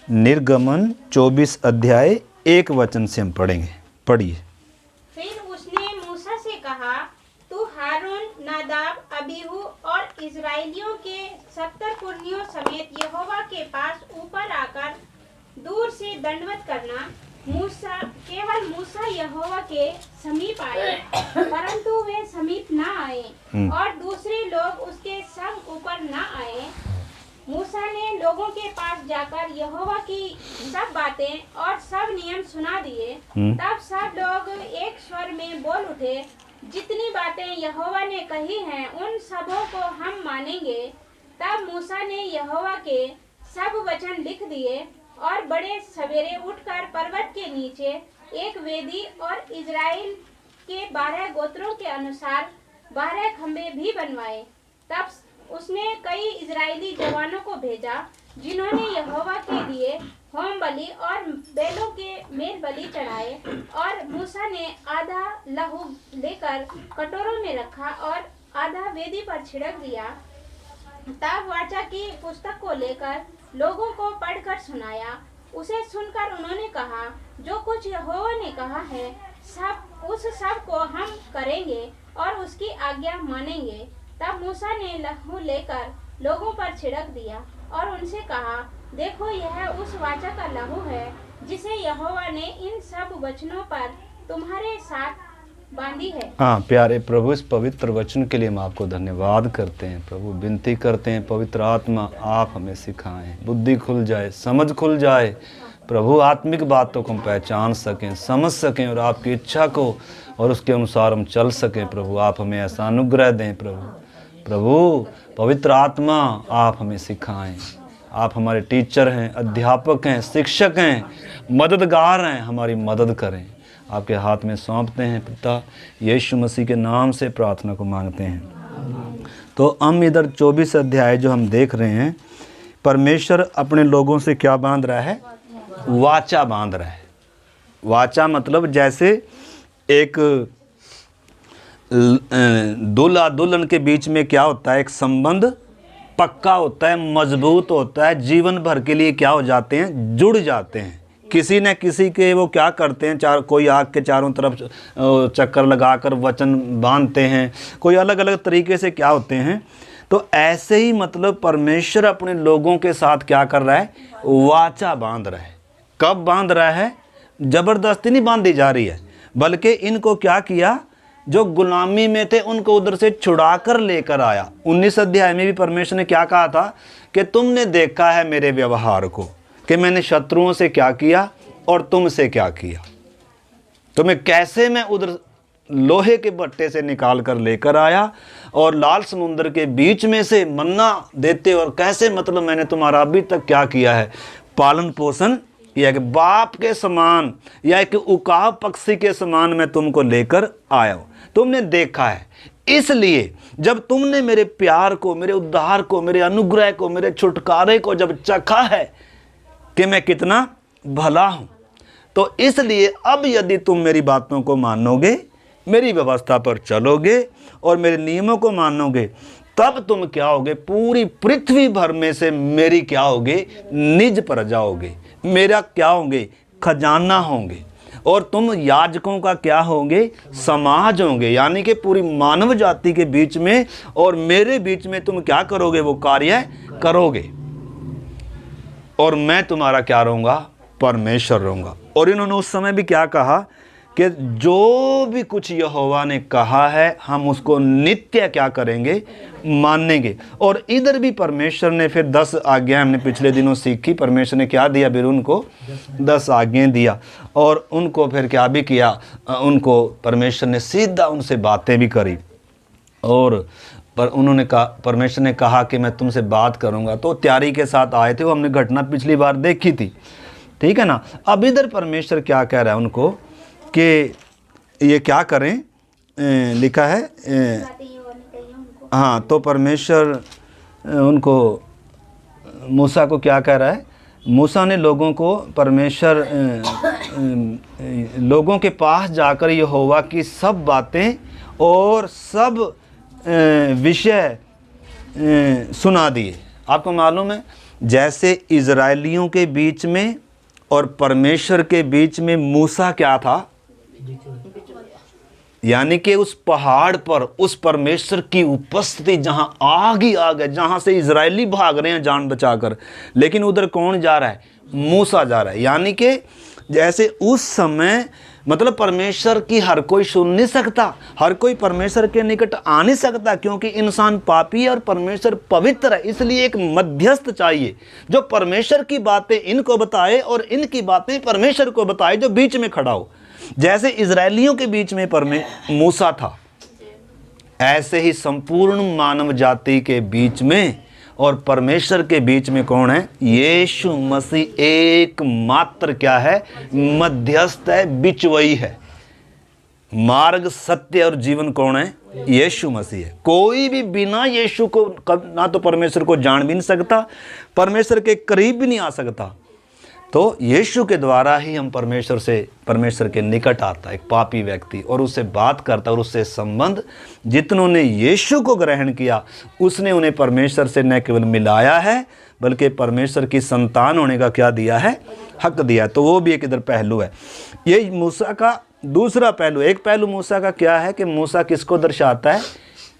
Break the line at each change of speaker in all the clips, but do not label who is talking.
निर्गमन 24 अध्याय 1 वचन से हम पढ़ेंगे। पढ़िए।
फिर उसने मूसा से कहा, तू हारून, नादाब, अबीहू और इजराइलियों के 70 पुरनियों समेत यहोवा के पास ऊपर आकर दूर से दंडवत करना। केवल मूसा यहोवा के समीप आए, परंतु वे समीप न आए और दूसरे लोग उसके संग ऊपर न आए। मूसा ने लोगों के पास जाकर यहोवा की सब बातें और सब नियम सुना दिए। तब सब लोग एक स्वर में बोल उठे, जितनी बातें यहोवा ने कही हैं उन सबों को हम मानेंगे। तब मूसा ने यहोवा के सब वचन लिख दिए और बड़े सवेरे उठकर पर्वत के नीचे एक वेदी और इजराइल के 12 गोत्रों के अनुसार 12 खंबे भी बनवाए। तब उसने कई इजरायली जवानों को भेजा, जिन्होंने यहोवा के लिए होम बलि और बैलों के मेल बलि चढ़ाए। और मूसा ने आधा लहू लेकर कटोरों में रखा और आधा वेदी पर छिड़क दिया। तब वाचा की पुस्तक को लेकर लोगों को पढ़कर सुनाया। उसे सुनकर उन्होंने कहा, जो कुछ यहोवा ने कहा है उस सब को हम करेंगे और उसकी आज्ञा मानेंगे। तब मूसा ने लहू लेकर लोगों पर छिड़क दिया और उनसे कहा, देखो यह उस वाचा का लहू है जिसे यहोवा ने इन सब वचनों पर तुम्हारे साथ बांधी है।
हाँ प्यारे प्रभु, इस पवित्र वचन के लिए हम आपको धन्यवाद करते हैं। प्रभु विनती करते हैं, पवित्र आत्मा आप हमें सिखाएं, बुद्धि खुल जाए, समझ खुल जाए। प्रभु आत्मिक बातों को हम पहचान सकें, समझ सकें और आपकी इच्छा को और उसके अनुसार हम चल सकें। प्रभु आप हमें ऐसा अनुग्रह दें। प्रभु पवित्र आत्मा आप हमें सिखाएं। आप हमारे टीचर हैं, अध्यापक हैं, शिक्षक हैं, मददगार हैं, हमारी मदद करें। आपके हाथ में सौंपते हैं पिता, यीशु मसीह के नाम से प्रार्थना को मांगते हैं। तो हम इधर 24 अध्याय जो हम देख रहे हैं, परमेश्वर अपने लोगों से क्या बांध रहा है? वाचा बांध रहा है। वाचा मतलब जैसे एक दूल्हा दुल्हन के बीच में क्या होता है, एक संबंध पक्का होता है, मजबूत होता है, जीवन भर के लिए क्या हो जाते हैं, जुड़ जाते हैं। किसी न किसी के वो क्या करते हैं, कोई आग के चारों तरफ चक्कर लगाकर वचन बांधते हैं, कोई अलग अलग तरीके से क्या होते हैं। तो ऐसे ही मतलब परमेश्वर अपने लोगों के साथ क्या कर रहा है, वाचा बांध रहा है। कब बांध रहा है? ज़बरदस्ती नहीं बांधी जा रही है, बल्कि इनको क्या किया, जो गुलामी में थे उनको उधर से छुड़ा कर लेकर आया। 19 अध्याय में भी परमेश्वर ने क्या कहा था कि तुमने देखा है मेरे व्यवहार को, कि मैंने शत्रुओं से क्या किया और तुमसे क्या किया, तुम्हें कैसे मैं उधर लोहे के भट्टे से निकाल कर लेकर आया और लाल समुद्र के बीच में से मन्ना देते, और कैसे मतलब मैंने तुम्हारा अभी तक क्या किया है, पालन पोषण, या कि बाप के समान या एक उकाब पक्षी के समान मैं तुमको लेकर आया हूँ। तुमने देखा है, इसलिए जब तुमने मेरे प्यार को, मेरे उद्धार को, मेरे अनुग्रह को, मेरे छुटकारे को जब चखा है कि मैं कितना भला हूँ, तो इसलिए अब यदि तुम मेरी बातों को मानोगे, मेरी व्यवस्था पर चलोगे और मेरे नियमों को मानोगे, तब तुम क्या होगे, पूरी पृथ्वी भर में से मेरी क्या होगे, निज प्रजा होगे, मेरा क्या होंगे, खजाना होंगे, और तुम याजकों का क्या होंगे, समाज होंगे। यानी कि पूरी मानव जाति के बीच में और मेरे बीच में तुम क्या करोगे, वो कार्य करोगे, और मैं तुम्हारा क्या रहूँगा, परमेश्वर रहूँगा। और इन्होंने उस समय भी क्या कहा कि जो भी कुछ यहोवा ने कहा है हम उसको नित्य क्या करेंगे, मानेंगे। और इधर भी परमेश्वर ने फिर 10 आज्ञाएं हमने पिछले दिनों सीखी। परमेश्वर ने क्या दिया, फिर उनको 10 आज्ञाएं दिया, और उनको फिर क्या भी किया, उनको परमेश्वर ने सीधा उनसे बातें भी करी। और पर उन्होंने कहा, परमेश्वर ने कहा कि मैं तुमसे बात करूंगा, तो तैयारी के साथ आए थे। वो हमने घटना पिछली बार देखी थी, ठीक है ना। अब इधर परमेश्वर क्या कह रहा है उनको कि ये क्या करें, लिखा है हाँ, तो परमेश्वर उनको, मूसा को क्या कह रहा है, मूसा ने लोगों को, परमेश्वर लोगों के पास जाकर यहोवा की सब बातें और सब विषय सुना दिए। आपको मालूम है जैसे इजराइलियों के बीच में और परमेश्वर के बीच में मूसा क्या था, यानी कि उस पहाड़ पर उस परमेश्वर की उपस्थिति जहां आग ही आग है, जहां से इजरायली भाग रहे हैं जान बचाकर, लेकिन उधर कौन जा रहा है, मूसा जा रहा है। यानी कि जैसे उस समय मतलब परमेश्वर की हर कोई सुन नहीं सकता, हर कोई परमेश्वर के निकट आ नहीं सकता, क्योंकि इंसान पापी है और परमेश्वर पवित्र है। इसलिए एक मध्यस्थ चाहिए जो परमेश्वर की बातें इनको बताए और इनकी बातें परमेश्वर को बताए, जो बीच में खड़ा हो। जैसे इजरायलियों के बीच में मूसा था, ऐसे ही संपूर्ण मानव जाति के बीच में और परमेश्वर के बीच में कौन है, यीशु मसीह एकमात्र क्या है, मध्यस्थ है, बिचवई है। मार्ग, सत्य और जीवन कौन है, यीशु मसीह है। कोई भी बिना यीशु को ना तो परमेश्वर को जान भी नहीं सकता, परमेश्वर के करीब भी नहीं आ सकता। तो यीशु के द्वारा ही हम परमेश्वर के निकट आता है एक पापी व्यक्ति, और उससे बात करता और उससे संबंध। जितनों ने यीशु को ग्रहण किया उसने उन्हें परमेश्वर से न केवल मिलाया है बल्कि परमेश्वर की संतान होने का क्या दिया है, हक दिया। तो वो भी एक इधर पहलू है। ये मूसा का दूसरा पहलू। एक पहलू मूसा का क्या है कि मूसा किसको दर्शाता है,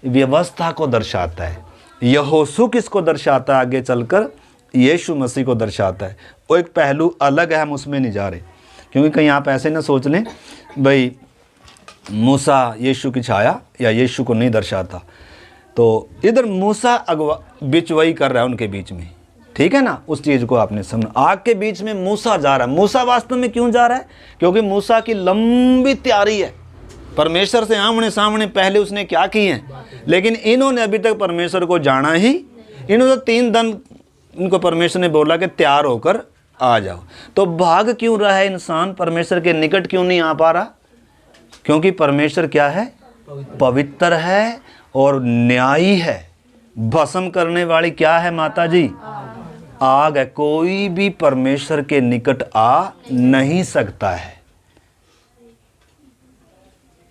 व्यवस्था को दर्शाता है। यहोशू किसको दर्शाता है, आगे चलकर यीशु मसीह को दर्शाता है। वो एक पहलू अलग है, हम उसमें नहीं जा रहे, क्योंकि कहीं आप ऐसे ना सोच लें भाई मूसा यीशु की छाया या यीशु को नहीं दर्शाता। तो इधर मूसा बिचवई कर रहा है उनके बीच में, ठीक है ना। उस चीज़ को आपने समझा। आग के बीच में मूसा जा रहा है। मूसा वास्तव में क्यों जा रहा है, क्योंकि मूसा की लंबी तैयारी है परमेश्वर से आमने सामने। पहले उसने क्या की है, लेकिन इन्होंने अभी तक परमेश्वर को जाना ही, इन्होंने 3 दिन इनको परमेश्वर ने बोला कि तैयार होकर आ जाओ। तो भाग क्यों रहा है इंसान, परमेश्वर के निकट क्यों नहीं आ पा रहा, क्योंकि परमेश्वर क्या है, पवित्र है और न्यायी है। भस्म करने वाली क्या है माता जी, आग है। कोई भी परमेश्वर के निकट आ नहीं सकता है।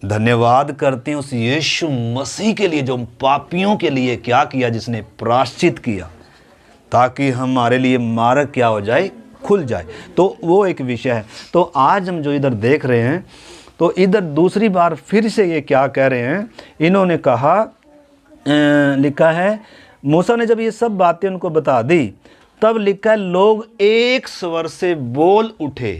धन्यवाद करते हैं उस यीशु मसीह के लिए जो पापियों के लिए क्या किया, जिसने प्रायश्चित किया ताकि हमारे लिए मार्ग क्या हो जाए, खुल जाए। तो वो एक विषय है। तो आज हम जो इधर देख रहे हैं, तो इधर दूसरी बार फिर से ये क्या कह रहे हैं, इन्होंने कहा, लिखा है मूसा ने जब ये सब बातें उनको बता दी तब लिखा है लोग एक स्वर से बोल उठे।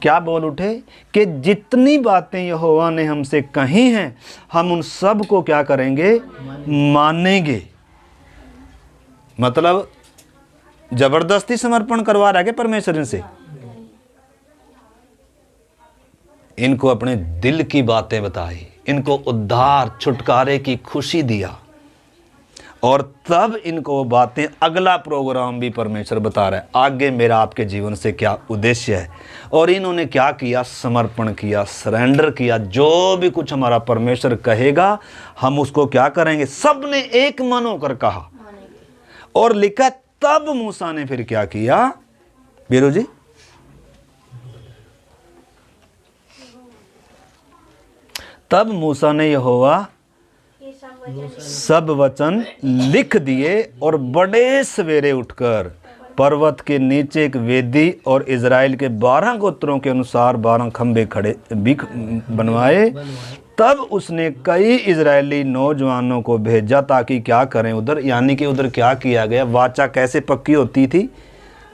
क्या बोल उठे कि जितनी बातें यहोवा ने हमसे कही हैं हम उन सब को क्या करेंगे, मानेंगे। मतलब जबरदस्ती समर्पण करवा रहा है परमेश्वर इनसे, इनको अपने दिल की बातें बताई, इनको उद्धार छुटकारे की खुशी दिया, और तब इनको बातें, अगला प्रोग्राम भी परमेश्वर बता रहा है आगे मेरा आपके जीवन से क्या उद्देश्य है। और इन्होंने क्या किया, समर्पण किया, सरेंडर किया। जो भी कुछ हमारा परमेश्वर कहेगा हम उसको क्या करेंगे, सब ने एक मन होकर कहा। और लिखा तब मूसा ने फिर क्या किया, बीरू जी, तब मूसा ने यहोवा सब वचन लिख दिए और बड़े सवेरे उठकर पर्वत के नीचे एक वेदी और इज़राइल के 12 गोत्रों के अनुसार 12 खंबे खड़े भी बनवाए। तब उसने कई इजरायली नौजवानों को भेजा ताकि क्या करें उधर, यानी कि उधर क्या किया गया, वाचा कैसे पक्की होती थी,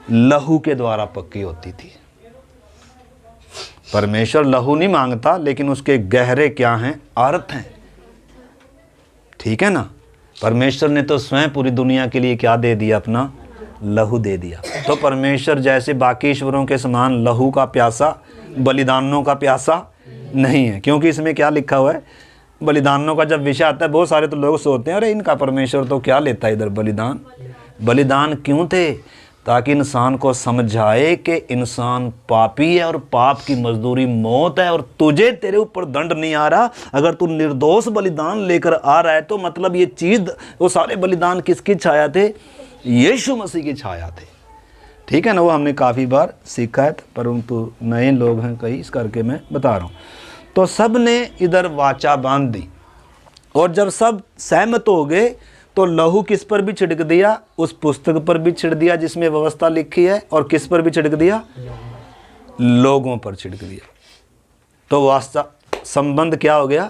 लहू के द्वारा पक्की होती थी। परमेश्वर लहू नहीं मांगता, लेकिन उसके गहरे क्या हैं, अर्थ हैं, ठीक है ना। परमेश्वर ने तो स्वयं पूरी दुनिया के लिए क्या दे दिया, अपना लहू दे दिया। तो परमेश्वर जैसे बाकी ईश्वरों के समान लहू का प्यासा, बलिदानों का प्यासा नहीं है। क्योंकि इसमें क्या लिखा हुआ है, बलिदानों का जब विषय आता है बहुत सारे तो लोग सोचते हैं अरे इनका परमेश्वर तो क्या लेता है इधर बलिदान। बलिदान क्यों थे, ताकि इंसान को समझाए कि इंसान पापी है और पाप की मजदूरी मौत है, और तुझे, तेरे ऊपर दंड नहीं आ रहा। अगर तू निर्दोष बलिदान लेकर आ रहा है तो मतलब ये चीज़, वो सारे बलिदान किसकी छाया थे, यीशु मसीह की छाया थे, ठीक है ना। वो हमने काफ़ी बार सीखा है, परंतु नए लोग हैं कई, इस करके मैं बता रहा हूँ। तो सब ने इधर वाचा बांध दी, और जब सब सहमत हो गए तो लहू किस पर भी छिड़क दिया, उस पुस्तक पर भी छिड़क दिया जिसमें व्यवस्था लिखी है, और किस पर भी छिड़क दिया, लोगों पर छिड़क दिया। तो वास्तव संबंध क्या हो गया,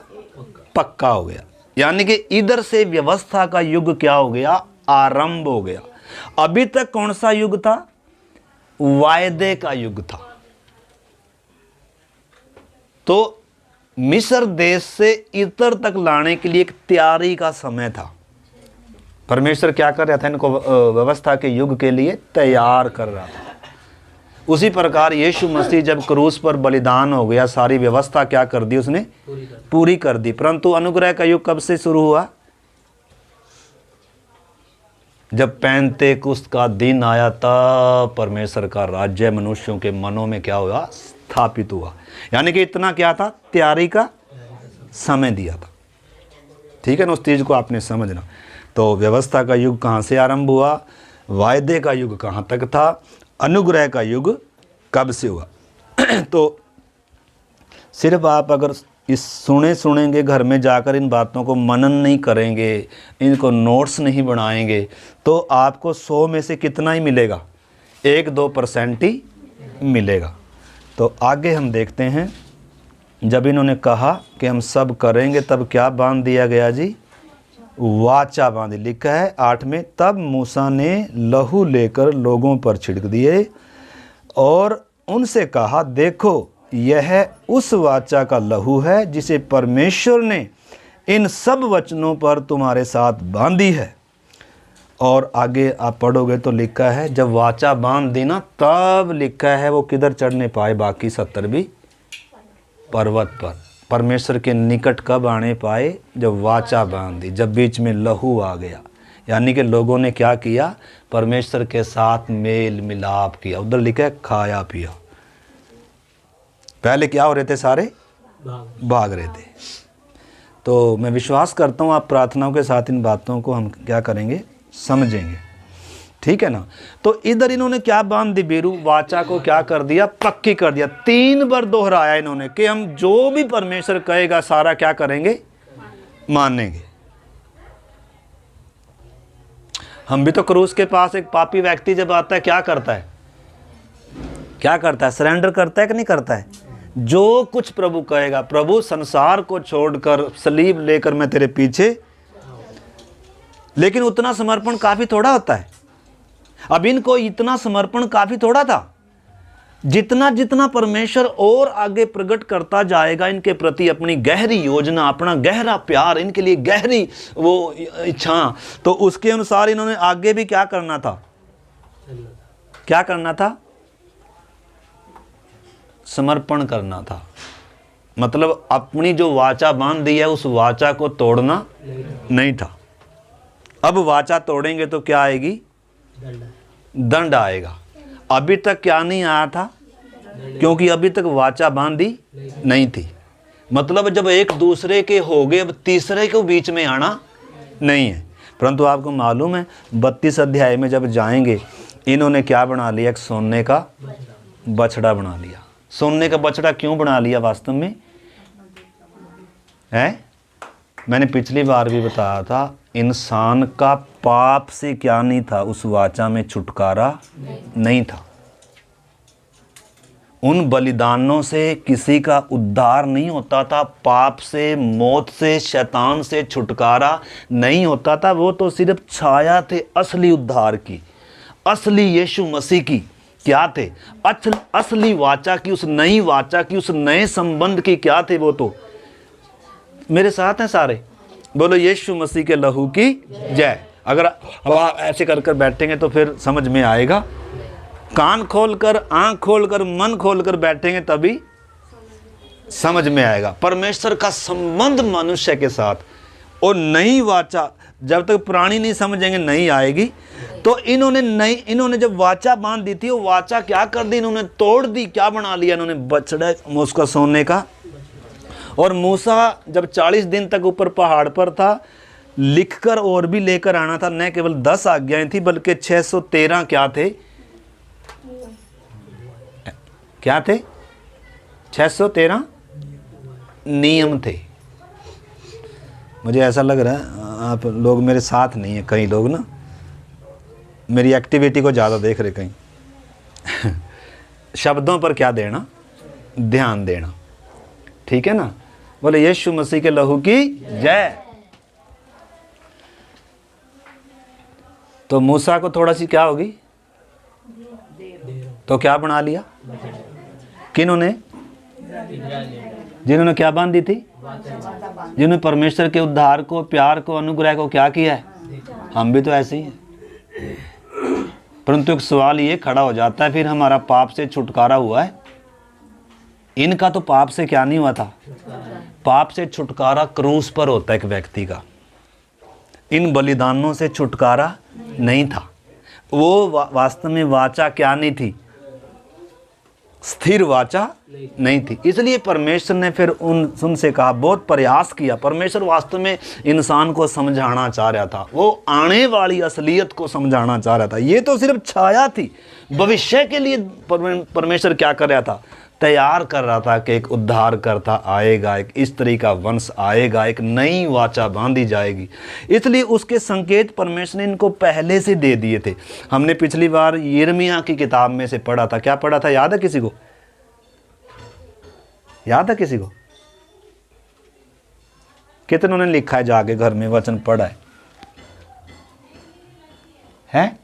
पक्का हो गया। यानी कि इधर से व्यवस्था का युग क्या हो गया, आरंभ हो गया। अभी तक कौन सा युग था, वायदे का युग था। तो मिस्र देश से इतर तक लाने के लिए एक तैयारी का समय था। परमेश्वर क्या कर रहा था, इनको व्यवस्था के युग के लिए तैयार कर रहा था। उसी प्रकार यीशु मसीह जब क्रूस पर बलिदान हो गया, सारी व्यवस्था क्या कर दी उसने, पूरी कर दी। परंतु अनुग्रह का युग कब से शुरू हुआ, जब पेंतेकुस्त का दिन आया, तब परमेश्वर का राज्य मनुष्यों के मनों में क्या हुआ, स्थापित हुआ। यानी कि इतना क्या था, तैयारी का समय दिया था। ठीक है ना, उस चीज को आपने समझना। तो व्यवस्था का युग कहाँ से आरंभ हुआ, वायदे का युग कहाँ तक था, अनुग्रह का युग कब से हुआ। तो सिर्फ आप अगर इस सुनेंगे, घर में जाकर इन बातों को मनन नहीं करेंगे, इनको नोट्स नहीं बनाएंगे, तो आपको 100 में से कितना ही मिलेगा, 1-2% ही मिलेगा। तो आगे हम देखते हैं, जब इन्होंने कहा कि हम सब करेंगे, तब क्या बांध दिया गया जी, वाचा बांधी। लिखा है 8 में, तब मूसा ने लहू लेकर लोगों पर छिड़क दिए और उनसे कहा, देखो यह उस वाचा का लहू है जिसे परमेश्वर ने इन सब वचनों पर तुम्हारे साथ बांधी है। और आगे आप पढ़ोगे तो लिखा है, जब वाचा बांध दी ना, तब लिखा है वो किधर चढ़ने पाए, बाकी 70 भी पर्वत पर। परमेश्वर के निकट कब आने पाए, जब वाचा बांध दी, जब बीच में लहू आ गया। यानी कि लोगों ने क्या किया, परमेश्वर के साथ मेल मिलाप किया। उधर लिखा है खाया पिया। पहले क्या हो रहे थे, सारे भाग रहे थे। तो मैं विश्वास करता हूँ आप प्रार्थनाओं के साथ इन बातों को हम क्या करेंगे, समझेंगे। ठीक है ना। तो इधर इन्होंने क्या बांध दी, बीरू, वाचा को क्या कर दिया, पक्की कर दिया। 3 बार दोहराया इन्होंने कि हम जो भी परमेश्वर कहेगा सारा क्या करेंगे, मानेंगे। हम भी तो क्रूस के पास एक पापी व्यक्ति जब आता है, क्या करता है, क्या करता है, सरेंडर करता है कि नहीं करता है। जो कुछ प्रभु कहेगा, प्रभु संसार को छोड़कर सलीब लेकर मैं तेरे पीछे। लेकिन उतना समर्पण काफी थोड़ा होता है। अब इनको इतना समर्पण काफी थोड़ा था। जितना जितना परमेश्वर और आगे प्रकट करता जाएगा इनके प्रति अपनी गहरी योजना, अपना गहरा प्यार, इनके लिए गहरी वो इच्छा, तो उसके अनुसार इन्होंने आगे भी क्या करना था, क्या करना था, समर्पण करना था। मतलब अपनी जो वाचा बांध दी है, उस वाचा को तोड़ना नहीं था। अब वाचा तोड़ेंगे तो क्या आएगी, दंड आएगा। अभी तक क्या नहीं आया था, क्योंकि अभी तक वाचा बांधी नहीं थी। मतलब जब एक दूसरे के हो गए, अब तीसरे को बीच में आना नहीं है। परंतु आपको मालूम है 32 अध्याय में जब जाएंगे, इन्होंने क्या बना लिया, एक सोने का बछड़ा बना लिया। सोने का बछड़ा क्यों बना लिया वास्तव में है, मैंने पिछली बार भी बताया था, इंसान का पाप से क्या नहीं था, उस वाचा में छुटकारा नहीं था। उन बलिदानों से किसी का उद्धार नहीं होता था, पाप से, मौत से, शैतान से छुटकारा नहीं होता था। वो तो सिर्फ छाया थे असली उद्धार की, असली यीशु मसीह की। क्या थे, असली वाचा की, उस नई वाचा की, उस नए संबंध की क्या थे वो तो। मेरे साथ हैं सारे, बोलो यीशु मसीह के लहू की जय। अगर आप ऐसे कर कर बैठेंगे तो फिर समझ में आएगा। कान खोलकर, आंख खोलकर, मन खोलकर बैठेंगे तभी समझ में आएगा। परमेश्वर का संबंध मनुष्य के साथ, और नई वाचा जब तक पुरानी नहीं समझेंगे नहीं आएगी। तो इन्होंने जब वाचा बांध दी थी, वो वाचा क्या कर दी, इन्होंने तोड़ दी। क्या बना लिया इन्होंने, बछड़ा, उसका सोने का। और मूसा जब 40 दिन तक ऊपर पहाड़ पर था, लिखकर और भी लेकर आना था। न केवल 10 आज्ञाएं थी, बल्कि 613 क्या थे, क्या थे, 613 नियम थे। मुझे ऐसा लग रहा है आप लोग मेरे साथ नहीं हैं, कई लोग ना मेरी एक्टिविटी को ज़्यादा देख रहे कहीं। शब्दों पर क्या देना, ध्यान देना, ठीक है ना। बोले यीशु मसीह के लहू की जय। तो मूसा को थोड़ा सी क्या होगी, तो क्या बना लिया, किन्होंने, जिन्होंने क्या बांधी थी, जिन्होंने परमेश्वर के उद्धार को, प्यार को, अनुग्रह को क्या किया है। हम भी तो ऐसे ही हैं। परंतु एक सवाल ये खड़ा हो जाता है, फिर हमारा पाप से छुटकारा हुआ है। इनका तो पाप से क्या नहीं हुआ था, पाप से छुटकारा क्रूस पर होता है एक व्यक्ति का। इन बलिदानों से छुटकारा नहीं था। वो वास्तव में वाचा क्या नहीं थी, स्थिर वाचा नहीं थी। इसलिए परमेश्वर ने फिर उनसे कहा, बहुत प्रयास किया। परमेश्वर वास्तव में इंसान को समझाना चाह रहा था, वो आने वाली असलियत को समझाना चाह रहा था। ये तो सिर्फ छाया थी, भविष्य के लिए परमेश्वर क्या कर रहा था, तैयार कर रहा था कि एक उद्धारकर्ता आएगा, एक स्त्री का वंश आएगा, एक नई वाचा बांधी जाएगी। इसलिए उसके संकेत परमेश्वर ने इनको पहले से दे दिए थे। हमने पिछली बार यिर्मयाह की किताब में से पढ़ा था। क्या पढ़ा था, याद है किसी को, याद है किसी को? कितनों ने लिखा है जाके घर में वचन पढ़ा है?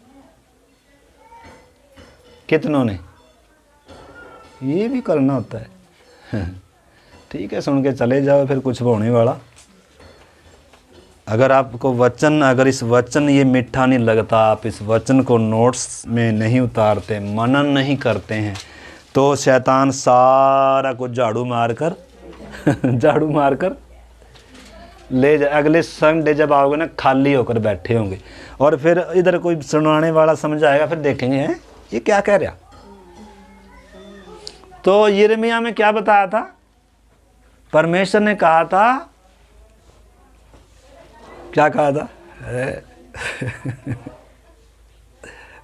कितनों ने? ये भी करना होता है। ठीक है, सुन के चले जाओ, फिर कुछ होने वाला। अगर आपको वचन, अगर इस वचन ये मीठा नहीं लगता, आप इस वचन को नोट्स में नहीं उतारते, मनन नहीं करते हैं, तो शैतान सारा कुछ झाड़ू मारकर झाड़ू मारकर ले जाए। अगले संडे जब आओगे ना, खाली होकर बैठे होंगे, और फिर इधर कोई सुनाने वाला समझाएगा, फिर देखेंगे हैं ये क्या कह रहा। तो यिर्मयाह में क्या बताया था, परमेश्वर ने कहा था, क्या कहा था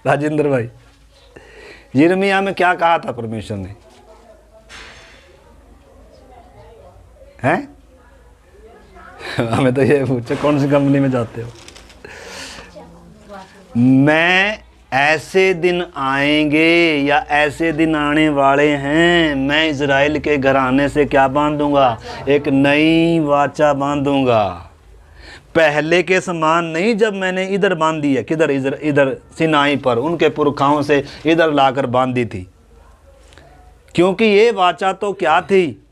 राजेंद्र भाई, यिर्मयाह में क्या कहा था परमेश्वर ने, हैं? हमें तो ये पूछे कौन सी कंपनी में जाते हो। मैं ऐसे दिन आएंगे या ऐसे दिन आने वाले हैं, मैं इज़राइल के घराने से क्या बांधूंगा, एक नई वाचा बांधूंगा। पहले के समान नहीं, जब मैंने इधर बांधी है, किधर, इधर सिनाई पर उनके पुरखाओं से इधर लाकर बांधी थी। क्योंकि ये वाचा तो क्या थी,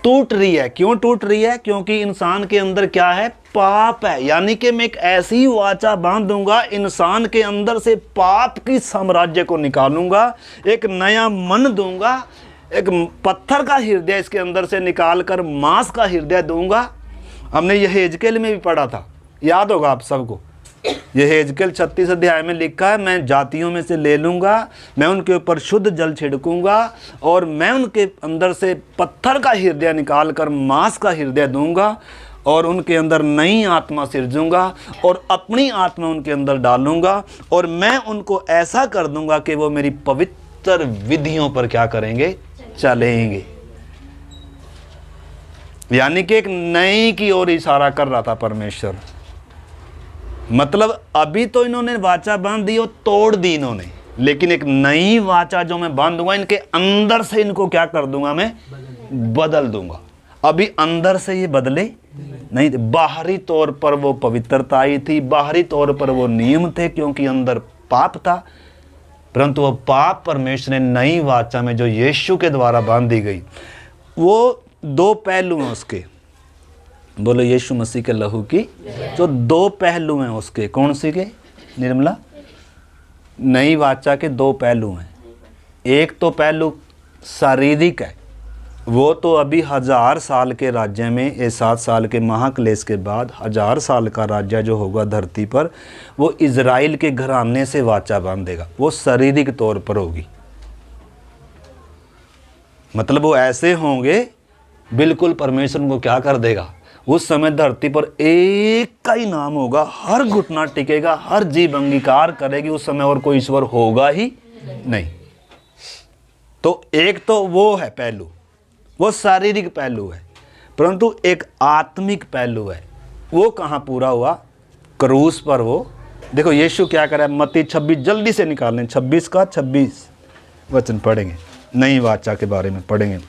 टूट रही है। क्यों टूट रही है? क्योंकि इंसान के अंदर क्या है, पाप है। यानी कि मैं एक ऐसी वाचा बांधूंगा, इंसान के अंदर से पाप की साम्राज्य को निकालूंगा, एक नया मन दूंगा, एक पत्थर का हृदय इसके अंदर से निकालकर मांस का हृदय दूंगा। हमने यहेजकेल में भी पढ़ा था, याद होगा आप सबको। यहेजकेल 36 अध्याय में लिखा है, मैं जातियों में से ले लूँगा, मैं उनके ऊपर शुद्ध जल छिड़कूंगा, और मैं उनके अंदर से पत्थर का हृदय निकाल कर मांस का हृदय दूंगा, और उनके अंदर नई आत्मा सिरजूंगा, और अपनी आत्मा उनके अंदर डालूंगा, और मैं उनको ऐसा कर दूंगा कि वो मेरी पवित्र विधियों पर क्या करेंगे, चलेंगे। यानी कि एक नई की ओर इशारा कर रहा था परमेश्वर। मतलब अभी तो इन्होंने वाचा बांध दी और तोड़ दी इन्होंने, लेकिन एक नई वाचा जो मैं बांधूंगा, इनके अंदर से इनको क्या कर दूंगा, मैं बदल दूंगा। अभी अंदर से ये बदले नहीं थे। बाहरी तौर पर वो पवित्रता आई थी, बाहरी तौर पर वो नियम थे, क्योंकि अंदर पाप था। परंतु वो पाप परमेश्वर ने नई वाचा में जो यीशु के द्वारा बांधी गई, वो दो पहलू हैं उसके। बोलो यीशु मसीह के लहू की जो दो पहलू हैं उसके। कौन सी के निर्मला? नई वाचा के दो पहलू हैं। एक तो पहलू शारीरिक है, वो तो अभी 1000 साल के राज्य में, ये 7 साल के महाक्लेश के बाद 1000 साल का राज्य जो होगा धरती पर, वो इज़राइल के घराने से वाचा बांधेगा। वो शारीरिक तौर पर होगी, मतलब वो ऐसे होंगे, बिल्कुल परमेश्वर उनको क्या कर देगा। उस समय धरती पर एक का ही नाम होगा, हर घुटना टिकेगा, हर जीभ अंगीकार करेगी। उस समय और कोई ईश्वर होगा ही नहीं। तो एक तो वो है पहलू, वो शारीरिक पहलू है। परंतु एक आत्मिक पहलू है। वो कहाँ पूरा हुआ? क्रूस पर। वो देखो यीशु क्या कर रहा है, मत्ती 26 जल्दी से निकालें, 26 का 26 वचन पढ़ेंगे, नई वाचा के बारे में पढ़ेंगे।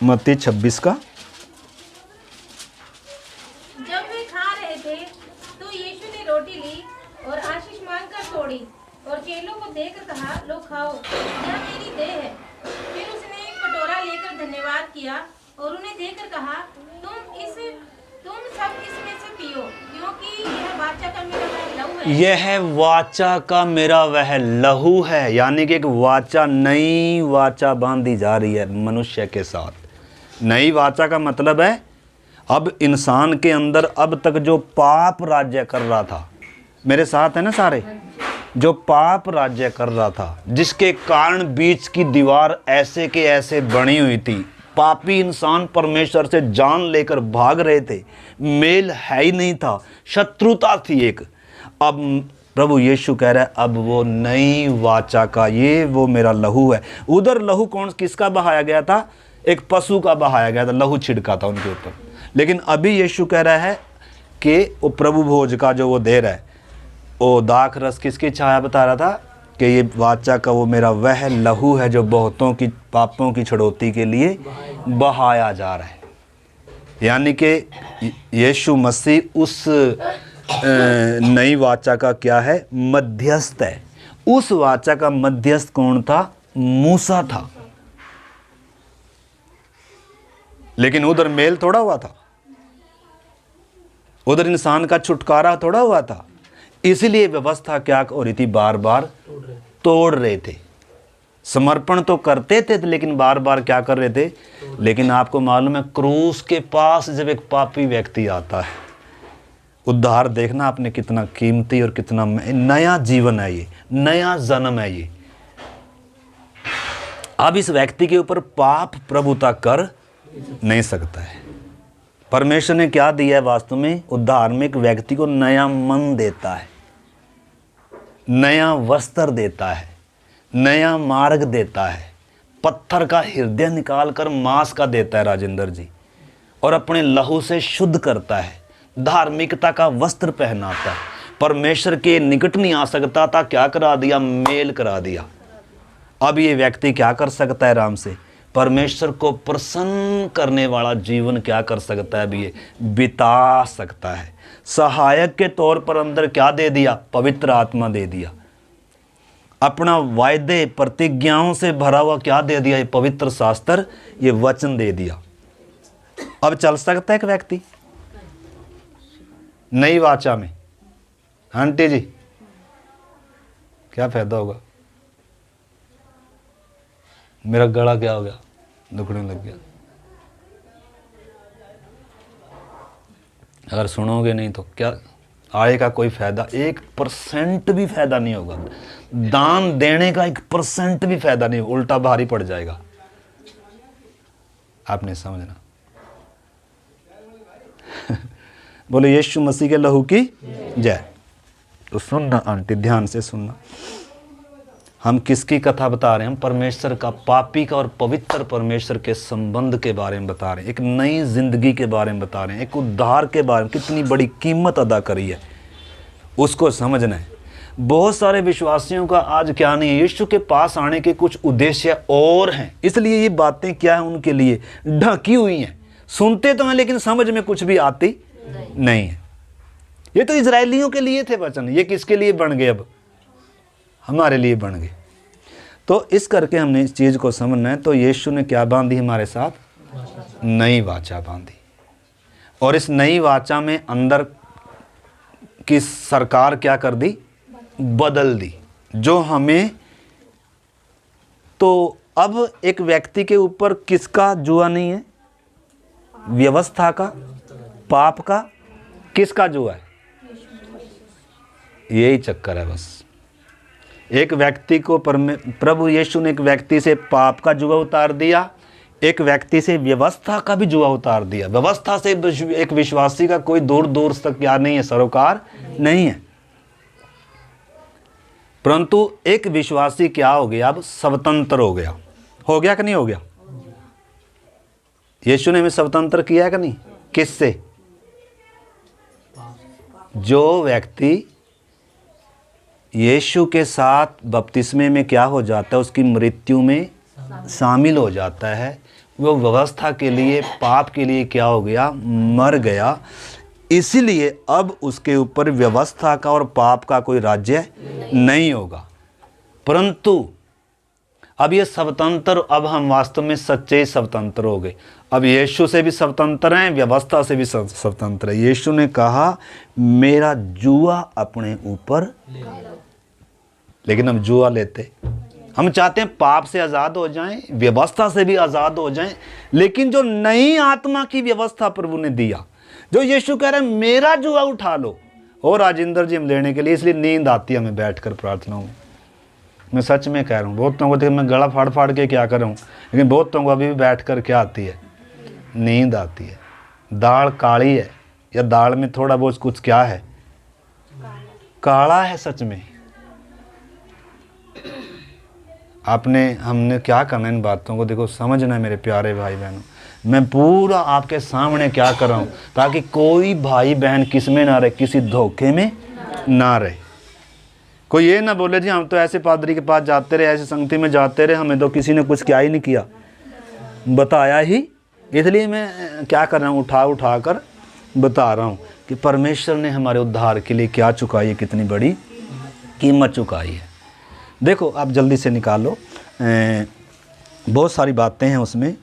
मत्ती 26 का।
जब वे खा रहे थे तो यीशु ने रोटी ली और आशीष मांगकर तोड़ी और चेलों को देकर कहा, लो खाओ, यह मेरी देह है। फिर उसने एक कटोरा लेकर धन्यवाद किया और उन्हें देकर कहा, तुम सब इसमें से पियो, क्योंकि यह वाचा का मेरा वह लहू है।
यह वाचा का मेरा वह लहू है, यानी कि एक वाचा, नई वाचा बांधी जा रही है मनुष्य के साथ। नई वाचा का मतलब है अब इंसान के अंदर अब तक जो पाप राज्य कर रहा था, मेरे साथ है ना सारे, जो पाप राज्य कर रहा था, जिसके कारण बीच की दीवार ऐसे के ऐसे बनी हुई थी, पापी इंसान परमेश्वर से जान लेकर भाग रहे थे, मेल है ही नहीं था, शत्रुता थी एक। अब प्रभु यीशु कह रहा है अब वो नई वाचा का ये वो मेरा लहू है। उधर लहू कौन किसका बहाया गया था? एक पशु का बहाया गया था, लहू छिड़का था उनके ऊपर। लेकिन अभी यीशु कह रहा है कि वो प्रभु भोज का जो वो दे रहा है, वो दाख रस किसकी छाया बता रहा था कि ये वाचा का वो मेरा वह लहू है जो बहुतों की पापों की छुड़ौती के लिए बहाया जा रहा है। यानी कि यीशु मसीह उस नई वाचा का क्या है? मध्यस्थ है। उस वाचा का मध्यस्थ कौन था? मूसा था। लेकिन उधर मेल थोड़ा हुआ था, उधर इंसान का छुटकारा थोड़ा हुआ था। इसलिए व्यवस्था क्या हो रही थी? बार बार तोड़ रहे थे। समर्पण तो करते थे लेकिन बार बार क्या कर रहे थे? लेकिन आपको मालूम है क्रूस के पास जब एक पापी व्यक्ति आता है, उद्धार देखना आपने कितना कीमती और कितना नया जीवन है, ये नया जन्म है। ये अब इस व्यक्ति के ऊपर पाप प्रभुता कर नहीं सकता है। परमेश्वर ने क्या दिया है? वास्तव में उद्धार में एक व्यक्ति को नया मन देता है, नया वस्त्र देता है, नया मार्ग देता है, पत्थर का हृदय निकाल कर मांस का देता है राजेंद्र जी, और अपने लहू से शुद्ध करता है, धार्मिकता का वस्त्र पहनाता है। परमेश्वर के निकट नहीं आ सकता था, क्या करा दिया? मेल करा दिया। अब ये व्यक्ति क्या कर सकता है? आराम से परमेश्वर को प्रसन्न करने वाला जीवन क्या कर सकता है? अभी ये बिता सकता है। सहायक के तौर पर अंदर क्या दे दिया? पवित्र आत्मा दे दिया। अपना वायदे प्रतिज्ञाओं से भरा हुआ क्या दे दिया? ये पवित्र शास्त्र, ये वचन दे दिया। अब चल सकता है एक व्यक्ति नई वाचा में? आंटी जी क्या फायदा होगा? मेरा गला क्या हो गया? दुखने लग गया। अगर सुनोगे नहीं तो क्या आएगा? कोई फायदा 1% भी फायदा नहीं होगा। दान देने का 1% भी फायदा नहीं, उल्टा भारी पड़ जाएगा। आपने समझना। बोले यीशु मसीह के लहू की जय। तो सुनना आंटी, ध्यान से सुनना। हम किसकी कथा बता रहे हैं? हम परमेश्वर का, पापी का और पवित्र परमेश्वर के संबंध के बारे में बता रहे हैं। एक नई जिंदगी के बारे में बता रहे हैं, एक उद्धार के बारे में, कितनी बड़ी कीमत अदा करी है उसको समझना है। बहुत सारे विश्वासियों का आज क्या नहीं है, यीशु के पास आने के कुछ उद्देश्य और हैं, इसलिए ये बातें क्या है उनके लिए ढकी हुई हैं। सुनते तो हैं लेकिन समझ में कुछ भी आती नहीं है। ये तो इजरायलियों के लिए थे वचन, ये किसके लिए बन गए? अब हमारे लिए बन गए। तो इस करके हमने इस चीज़ को समझना है। तो यीशु ने क्या बांधी हमारे साथ? नई वाचा बांधी। और इस नई वाचा में अंदर की सरकार क्या कर दी? बदल दी। जो हमें, तो अब एक व्यक्ति के ऊपर किसका जुआ नहीं है? व्यवस्था का, पाप का, किसका जुआ है? यही चक्कर है बस। एक व्यक्ति को प्रभु यीशु ने एक व्यक्ति से पाप का जुआ उतार दिया, एक व्यक्ति से व्यवस्था का भी जुआ उतार दिया। व्यवस्था से एक विश्वासी का कोई दूर दूर तक क्या नहीं है? सरोकार नहीं है। परंतु एक विश्वासी क्या हो गया? अब स्वतंत्र हो गया। हो गया कि नहीं हो गया? यीशु ने हमें स्वतंत्र किया है कि नहीं? किससे? जो व्यक्ति यीशु के साथ बपतिस्मे में क्या हो जाता है, उसकी मृत्यु में शामिल हो जाता है, वो व्यवस्था के लिए, पाप के लिए क्या हो गया? मर गया। इसीलिए अब उसके ऊपर व्यवस्था का और पाप का कोई राज्य नहीं होगा। परंतु अब ये स्वतंत्र, अब हम वास्तव में सच्चे स्वतंत्र हो गए। अब यीशु से भी स्वतंत्र हैं, व्यवस्था से भी स्वतंत्र है। यीशु ने कहा मेरा जुआ अपने ऊपर, लेकिन हम जुआ लेते, हम चाहते हैं पाप से आज़ाद हो जाएं, व्यवस्था से भी आज़ाद हो जाएं, लेकिन जो नई आत्मा की व्यवस्था प्रभु ने दिया, जो यीशु कह रहे हैं मेरा जुआ उठा लो, और राजेंद्र जी हम लेने के लिए, इसलिए नींद आती है हमें बैठकर प्रार्थनाओं में। मैं सच में कह रहा हूँ, बहुतों को देखिए मैं गला फाड़ फाड़ के क्या कर रहा हूँ, लेकिन बहुतों को अभी भी बैठ कर क्या आती है? नींद आती है। दाल काली है, या दाल में थोड़ा बहुत कुछ क्या है? काला है सच में। हमने क्या करना है इन बातों को, देखो समझना है मेरे प्यारे भाई बहनों। मैं पूरा आपके सामने क्या कर रहा हूँ, ताकि कोई भाई बहन किस में ना रहे, किसी धोखे में ना रहे। कोई ये ना बोले जी हम तो ऐसे पादरी के पास जाते रहे, ऐसे संगति में जाते रहे, हमें तो किसी ने कुछ क्या ही नहीं किया, बताया ही। इसलिए मैं क्या कर रहा हूँ, उठा कर बता रहा हूँ कि परमेश्वर ने हमारे उद्धार के लिए क्या चुकाई है, कितनी बड़ी कीमत चुकाई है। देखो आप जल्दी से निकालो, बहुत सारी बातें हैं उसमें।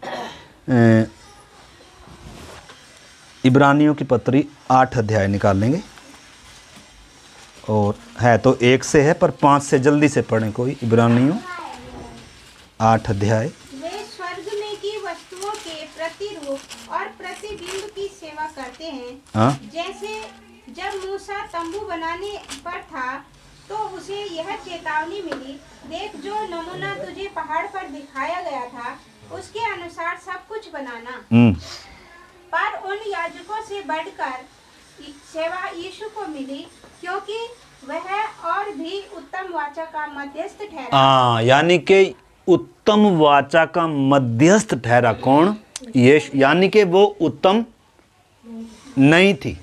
इब्रानियों की पत्री 8 अध्याय निकाल लेंगे, और है तो 1 से है पर 5 से जल्दी से पढ़ें कोई। इब्रानियों 8 अध्याय।
वे स्वर्ग में की वस्तुओं के प्रतिरूप और प्रतिबिंब की सेवा करते हैं।
हाँ?
जैसे जब मूसा तंबू बनाने पर था तो उसे यह चेतावनी मिली, देख जो नमूना तुझे पहाड़ पर दिखाया गया था उसके अनुसार सब कुछ बनाना। पर उन याजकों से बढ़कर सेवा यीशु को मिली, क्योंकि वह और भी उत्तम वाचा का मध्यस्थ ठहरा।
यानी कि उत्तम वाचा का मध्यस्थ ठहरा कौन? यीशु। यानी कि वो उत्तम नहीं थी,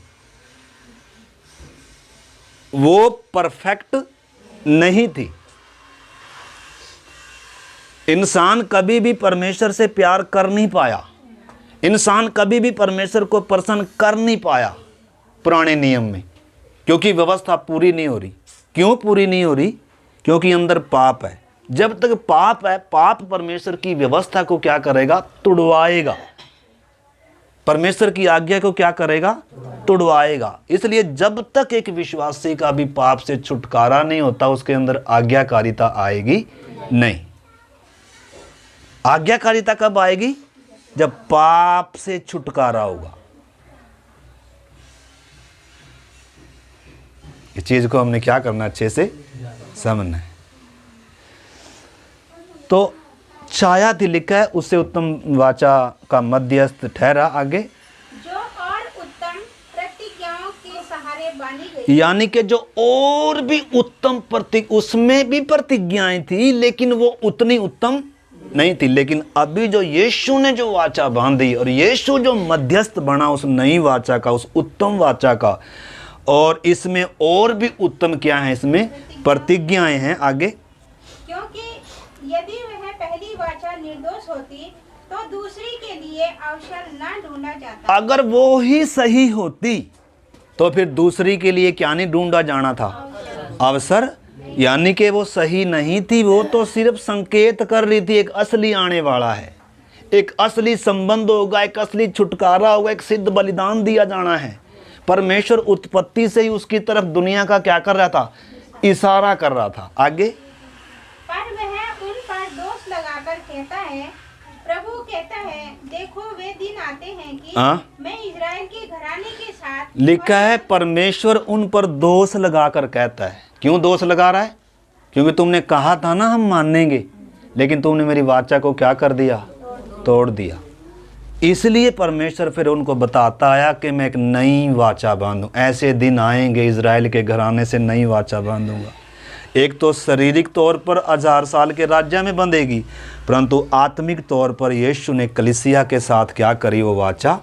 वो परफेक्ट नहीं थी। इंसान कभी भी परमेश्वर से प्यार कर नहीं पाया, इंसान कभी भी परमेश्वर को प्रसन्न कर नहीं पाया पुराने नियम में, क्योंकि व्यवस्था पूरी नहीं हो रही। क्यों पूरी नहीं हो रही? क्योंकि अंदर पाप है। जब तक पाप है, पाप परमेश्वर की व्यवस्था को क्या करेगा? तुड़वाएगा। परमेश्वर की आज्ञा को क्या करेगा? तुड़वाएगा। इसलिए जब तक एक विश्वासी का भी पाप से छुटकारा नहीं होता, उसके अंदर आज्ञाकारिता आएगी नहीं। आज्ञाकारिता कब आएगी? जब पाप से छुटकारा होगा। इस चीज को हमने क्या करना, अच्छे से समझना है। तो छाया थी लिखा है, उससे उत्तम वाचा का मध्यस्थ ठहरा। आगे
जो और उत्तम प्रतिज्ञाओं के सहारे बांधी गई।
यानी कि जो और भी उत्तम उसमें भी प्रतिज्ञाएं थी, लेकिन वो उतनी उत्तम नहीं थी। लेकिन अभी जो यीशु ने जो वाचा बांधी, और यीशु जो मध्यस्थ बना उस नई वाचा का, उस उत्तम वाचा का, और इसमें और भी उत्तम क्या है? इसमें प्रतिज्ञाएं हैं। आगे
क्योंकि यदि वह पहली वाचा निर्दोष होती तो दूसरी के लिए अवसर न ढूंढा जाता।
अगर वो ही सही होती तो फिर दूसरी के लिए क्या नहीं ढूंढा जाना था? अवसर। यानी कि वो सही नहीं थी, वो तो सिर्फ संकेत कर रही थी एक असली आने वाला है, एक असली संबंध होगा, एक असली छुटकारा होगा, एक सिद्ध बलिदान दिया जाना है। परमेश्वर उत्पत्ति से ही उसकी तरफ दुनिया का क्या कर रहा था? इशारा कर रहा था। आगे
पर वह उन पर दोष लगाकर कहता है, प्रभु कहता है, देखो वे दिन आते हैं कि मैं इजराइल के घराने के साथ।
लिखा है परमेश्वर उन पर दोष लगाकर कहता है। क्यों दोष लगा रहा है? क्योंकि तुमने कहा था ना हम मानेंगे, लेकिन तुमने मेरी वाचा को क्या कर दिया? तोड़ दिया। इसलिए परमेश्वर फिर उनको बताता आया कि मैं एक नई वाचा बांधूं। ऐसे दिन आएंगे, इजराइल के घराने से नई वाचा बांधूंगा। एक तो शारीरिक तौर पर 1000 साल के राज्य में बंधेगी, परंतु आत्मिक तौर पर यीशु ने कलीसिया के साथ क्या करी, वो वाचा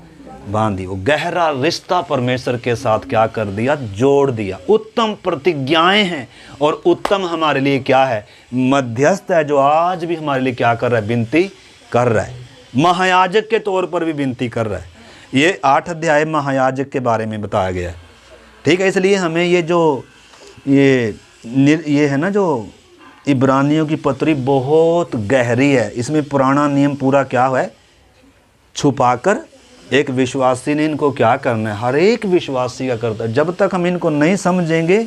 बांधी, वो गहरा रिश्ता परमेश्वर के साथ क्या कर दिया, जोड़ दिया। उत्तम प्रतिज्ञाएं हैं और उत्तम हमारे लिए क्या है, मध्यस्थ है, जो आज भी हमारे लिए क्या कर रहा है, विनती कर रहा है, महायाजक के तौर पर भी विनती कर रहा है। ये 8 अध्याय महायाजक के बारे में बताया गया है, ठीक है। इसलिए हमें ये जो ये है ना, जो इब्रानियों की पत्री बहुत गहरी है, इसमें पुराना नियम पूरा क्या है, छुपाकर एक विश्वासी ने इनको क्या करना है, हर एक विश्वासी का करता है। जब तक हम इनको नहीं समझेंगे,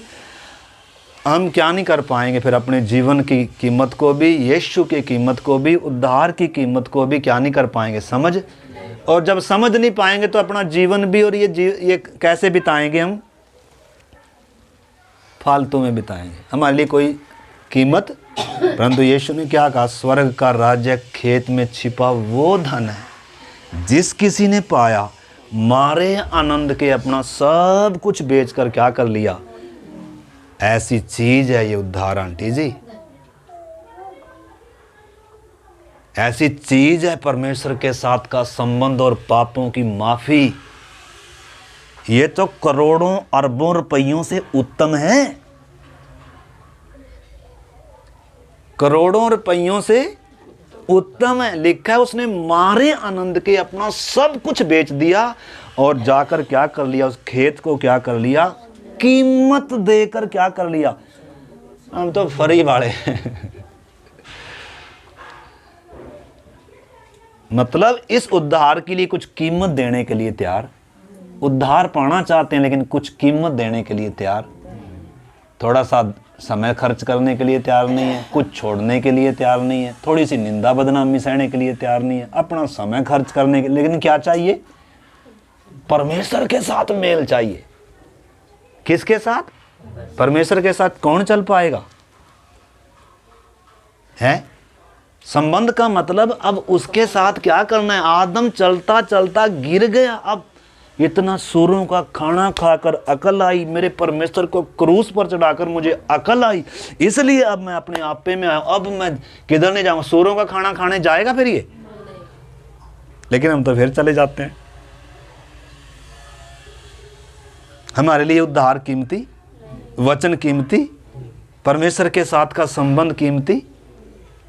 हम क्या नहीं कर पाएंगे, फिर अपने जीवन की कीमत को भी, यीशु की कीमत को भी, उद्धार की कीमत को भी क्या नहीं कर पाएंगे, समझ। और जब समझ नहीं पाएंगे तो अपना जीवन भी और ये कैसे बिताएंगे, हम फालतू में बिताएंगे, हमारे लिए कोई कीमत। परंतु यीशु ने क्या कहा, स्वर्ग का राज्य खेत में छिपा वो धन है, जिस किसी ने पाया मारे आनंद के अपना सब कुछ बेचकर क्या कर लिया। ऐसी चीज है ये उद्धार आंटी जी, ऐसी चीज है परमेश्वर के साथ का संबंध और पापों की माफी। ये तो करोड़ों अरबों रुपयों से उत्तम है, करोड़ों रुपयों से उत्तम है। लिखा है उसने मारे आनंद के अपना सब कुछ बेच दिया और जाकर क्या कर लिया, उस खेत को क्या कर लिया, कीमत देकर क्या कर लिया। हम तो फरी वाले हैं मतलब इस उद्धार के लिए कुछ कीमत देने के लिए तैयार, उद्धार पाना चाहते हैं लेकिन कुछ कीमत देने के लिए तैयार, थोड़ा सा समय खर्च करने के लिए तैयार नहीं है, कुछ छोड़ने के लिए तैयार नहीं है, थोड़ी सी निंदा बदनामी सहने के लिए तैयार नहीं है, अपना समय खर्च करने के, लेकिन क्या चाहिए, परमेश्वर के साथ मेल चाहिए। किसके साथ, परमेश्वर के साथ। कौन चल पाएगा, है संबंध का मतलब अब उसके साथ क्या करना है। आदम चलता चलता गिर गया, अब इतना सूरों का खाना खाकर अकल आई, मेरे परमेश्वर को क्रूस पर चढ़ाकर मुझे अकल आई, इसलिए अब मैं अपने आपे में आया, अब मैं किधर नहीं जाऊंगा, सूरों का खाना खाने जाएगा फिर ये। लेकिन हम तो फिर चले जाते हैं। हमारे लिए उद्धार कीमती, वचन कीमती, परमेश्वर के साथ का संबंध कीमती।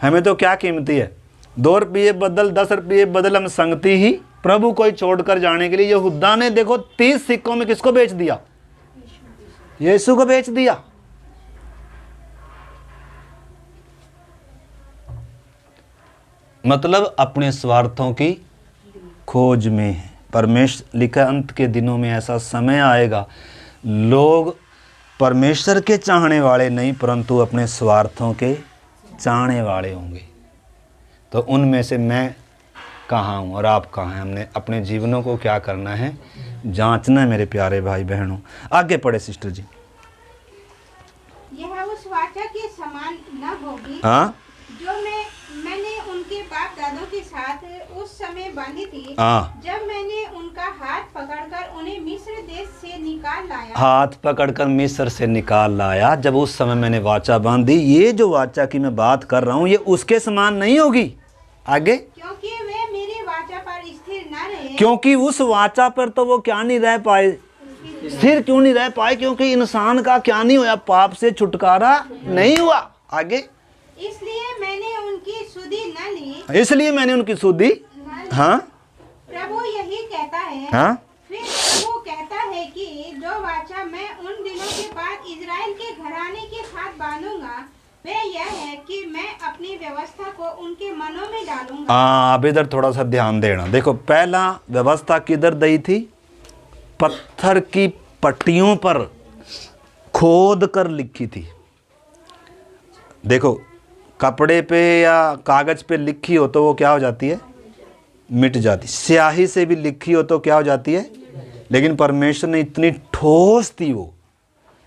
हमें तो क्या कीमती है, 2 रुपये बदल 10 रुपये बदल हम संगति ही प्रभु को ही छोड़कर जाने के लिए। यहूदा ने देखो 30 सिक्कों में किसको बेच दिया, यीशु को बेच दिया। मतलब अपने स्वार्थों की खोज में है। परमेश्वर लिखा अंत के दिनों में ऐसा समय आएगा, लोग परमेश्वर के चाहने वाले नहीं परंतु अपने स्वार्थों के चाहने वाले होंगे। तो उनमें से मैं कहाँ हूँ और आप कहाँ हैं। हमने अपने जीवनों को क्या करना है, जांचना है मेरे प्यारे भाई बहनों। आगे पढ़े सिस्टर जी।
यह उस वाचा के समान न होगी
हाँ,
जो मैंने उनके बाप दादों के साथ उस समय बांधी थी,
हाँ,
जब मैंने उनका हाथ पकड़कर उन्हें मिस्र देश से निकाल लाया।
हाथ पकड़कर मिस्र से निकाल लाया, जब उस समय मैंने वाचा बांधी। ये जो वाचा की मैं बात कर रहा हूँ ये उसके समान नहीं होगी। आगे,
क्योंकि वे मेरी वाचा पर स्थिर न रहे।
क्योंकि उस वाचा पर तो वो क्या नहीं रह पाए, स्थिर क्यों नहीं रह पाए, क्योंकि इंसान का क्या नहीं हुआ, पाप से छुटकारा नहीं हुआ। आगे,
इसलिए मैंने उनकी सुधि न ली,
इसलिए मैंने उनकी सुधि, हाँ,
प्रभु यही कहता है।
हाँ,
फिर प्रभु कहता है कि जो वाचा मैं उन दिनों के बाद इजराइल के घराने के साथ बांधूंगा वह यह है कि मैं अपनी व्यवस्था को उनके मनों में डालूंगा।
अब इधर थोड़ा सा ध्यान देना। देखो, पहला व्यवस्था किधर दी थी, पत्थर की पट्टियों पर खोद कर लिखी थी। देखो, कपड़े पे या कागज पे लिखी हो तो वो क्या हो जाती है, मिट जाती। स्याही से भी लिखी हो तो क्या हो जाती है, लेकिन परमेश्वर ने इतनी ठोस थी, वो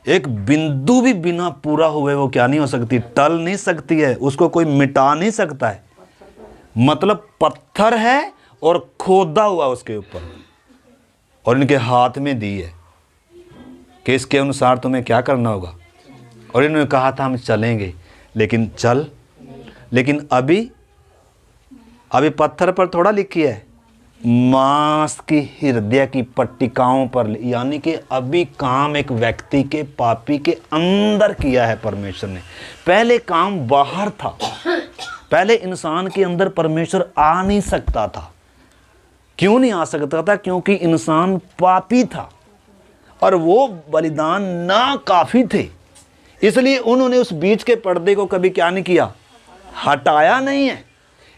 एक बिंदु भी बिना पूरा हुए वो क्या नहीं हो सकती, टल नहीं सकती है, उसको कोई मिटा नहीं सकता है। मतलब पत्थर है और खोदा हुआ उसके ऊपर, और इनके हाथ में दी है कि इसके अनुसार तुम्हें क्या करना होगा, और इन्होंने कहा था हम चलेंगे, लेकिन अभी पत्थर पर थोड़ा लिखी है, मांस की हृदय की पट्टिकाओं पर, यानी कि अभी काम एक व्यक्ति के, पापी के अंदर किया है परमेश्वर ने। पहले काम बाहर था, पहले इंसान के अंदर परमेश्वर आ नहीं सकता था। क्यों नहीं आ सकता था? क्योंकि इंसान पापी था और वो बलिदान ना काफी थे, इसलिए उन्होंने उस बीच के पर्दे को कभी क्या नहीं किया, हटाया नहीं है।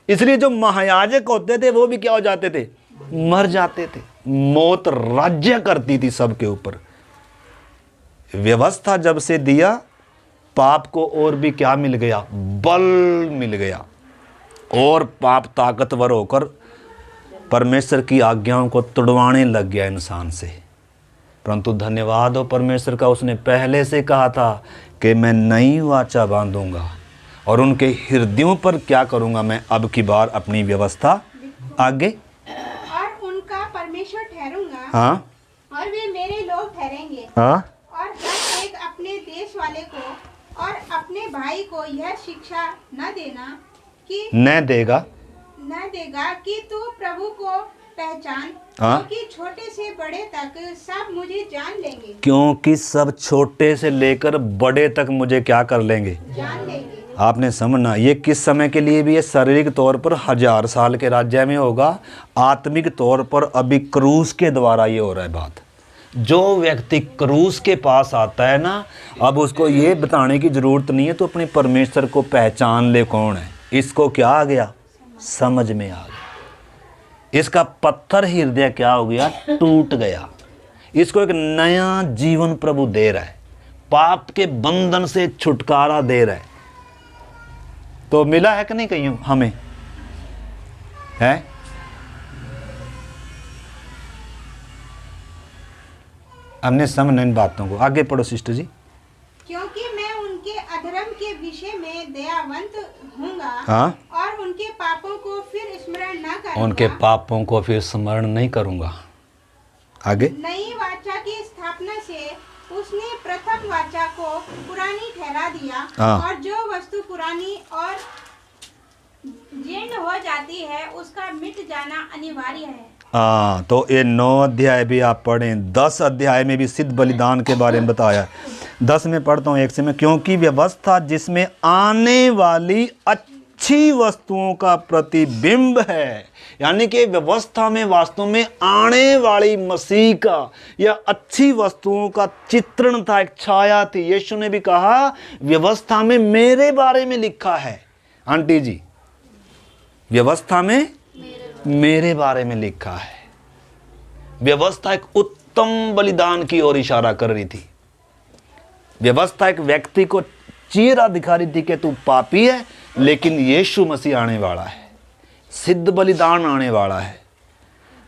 इसलिए जो महायाजक होते थे वो भी क्या हो जाते थे, मर जाते थे। मौत राज्य करती थी सबके ऊपर। व्यवस्था जब से दिया, पाप को और भी क्या मिल गया, बल मिल गया, और पाप ताकतवर होकर परमेश्वर की आज्ञाओं को तुड़वाने लग गया इंसान से। परंतु धन्यवाद हो परमेश्वर का, उसने पहले से कहा था कि मैं नई वाचा बांधूंगा और उनके हृदयों पर क्या करूंगा, मैं अब की बार अपनी व्यवस्था आगे,
और उनका परमेश्वर ठहरूंगा।
हाँ,
और वे मेरे लोग ठहरेंगे।
हाँ,
और हर एक अपने देश वाले को और अपने भाई को यह शिक्षा न देगा कि तू प्रभु को पहचान,
हाँ?
क्योंकि छोटे से बड़े तक सब मुझे जान लेंगे।
क्योंकि सब छोटे से लेकर बड़े तक मुझे क्या कर लेंगे,
जान लेंगे।
आपने समझना, ये किस समय के लिए भी है? शारीरिक तौर पर 1000 साल के राज्य में होगा, आत्मिक तौर पर अभी क्रूस के द्वारा ये हो रहा है बात। जो व्यक्ति क्रूस के पास आता है ना, अब उसको ये बताने की ज़रूरत नहीं है तो अपने परमेश्वर को पहचान ले कौन है। इसको क्या आ गया, समझ में आ गया। इसका पत्थर हृदय क्या हो गया, टूट गया। इसको एक नया जीवन प्रभु दे रहा है, पाप के बंधन से छुटकारा दे रहा है। तो मिला है कि नहीं कहीं हमें, है? हमने समझना इन बातों को। आगे पढ़ो सिस्टर जी।
क्योंकि मैं उनके अधर्म के विषय में दयावंत हूँगा,
हाँ?
और उनके पापों को फिर स्मरण न करूँगा।
उनके पापों को फिर स्मरण नहीं करूँगा। आगे,
नई वाचा की स्थापना से उसने प्रथम वाचा को पुरानी ठहरा दिया।
हाँ।
और जो वस्तु पुरानी और जीर्ण हो जाती है उसका मिट जाना अनिवार्य है।
हाँ, तो ये 9 अध्याय भी आप पढ़ें। 10 अध्याय में भी सिद्ध बलिदान के बारे में बताया। 10 में पढ़ता हूँ एक से मैं। क्योंकि व्यवस्था जिसमें आने वाली अच्छी वस्तुओं का प्रतिबिंब है, यानी कि व्यवस्था में वास्तव में आने वाली मसीह का या अच्छी वस्तुओं का चित्रण था, एक छाया थी। यीशु ने भी कहा व्यवस्था में मेरे बारे में लिखा है। आंटी जी, व्यवस्था में मेरे बारे में लिखा है। व्यवस्था एक उत्तम बलिदान की ओर इशारा कर रही थी। व्यवस्था एक व्यक्ति को चेहरा दिखा रही थी कि तू पापी है, लेकिन यीशु मसीह आने वाला है, सिद्ध बलिदान आने वाला है।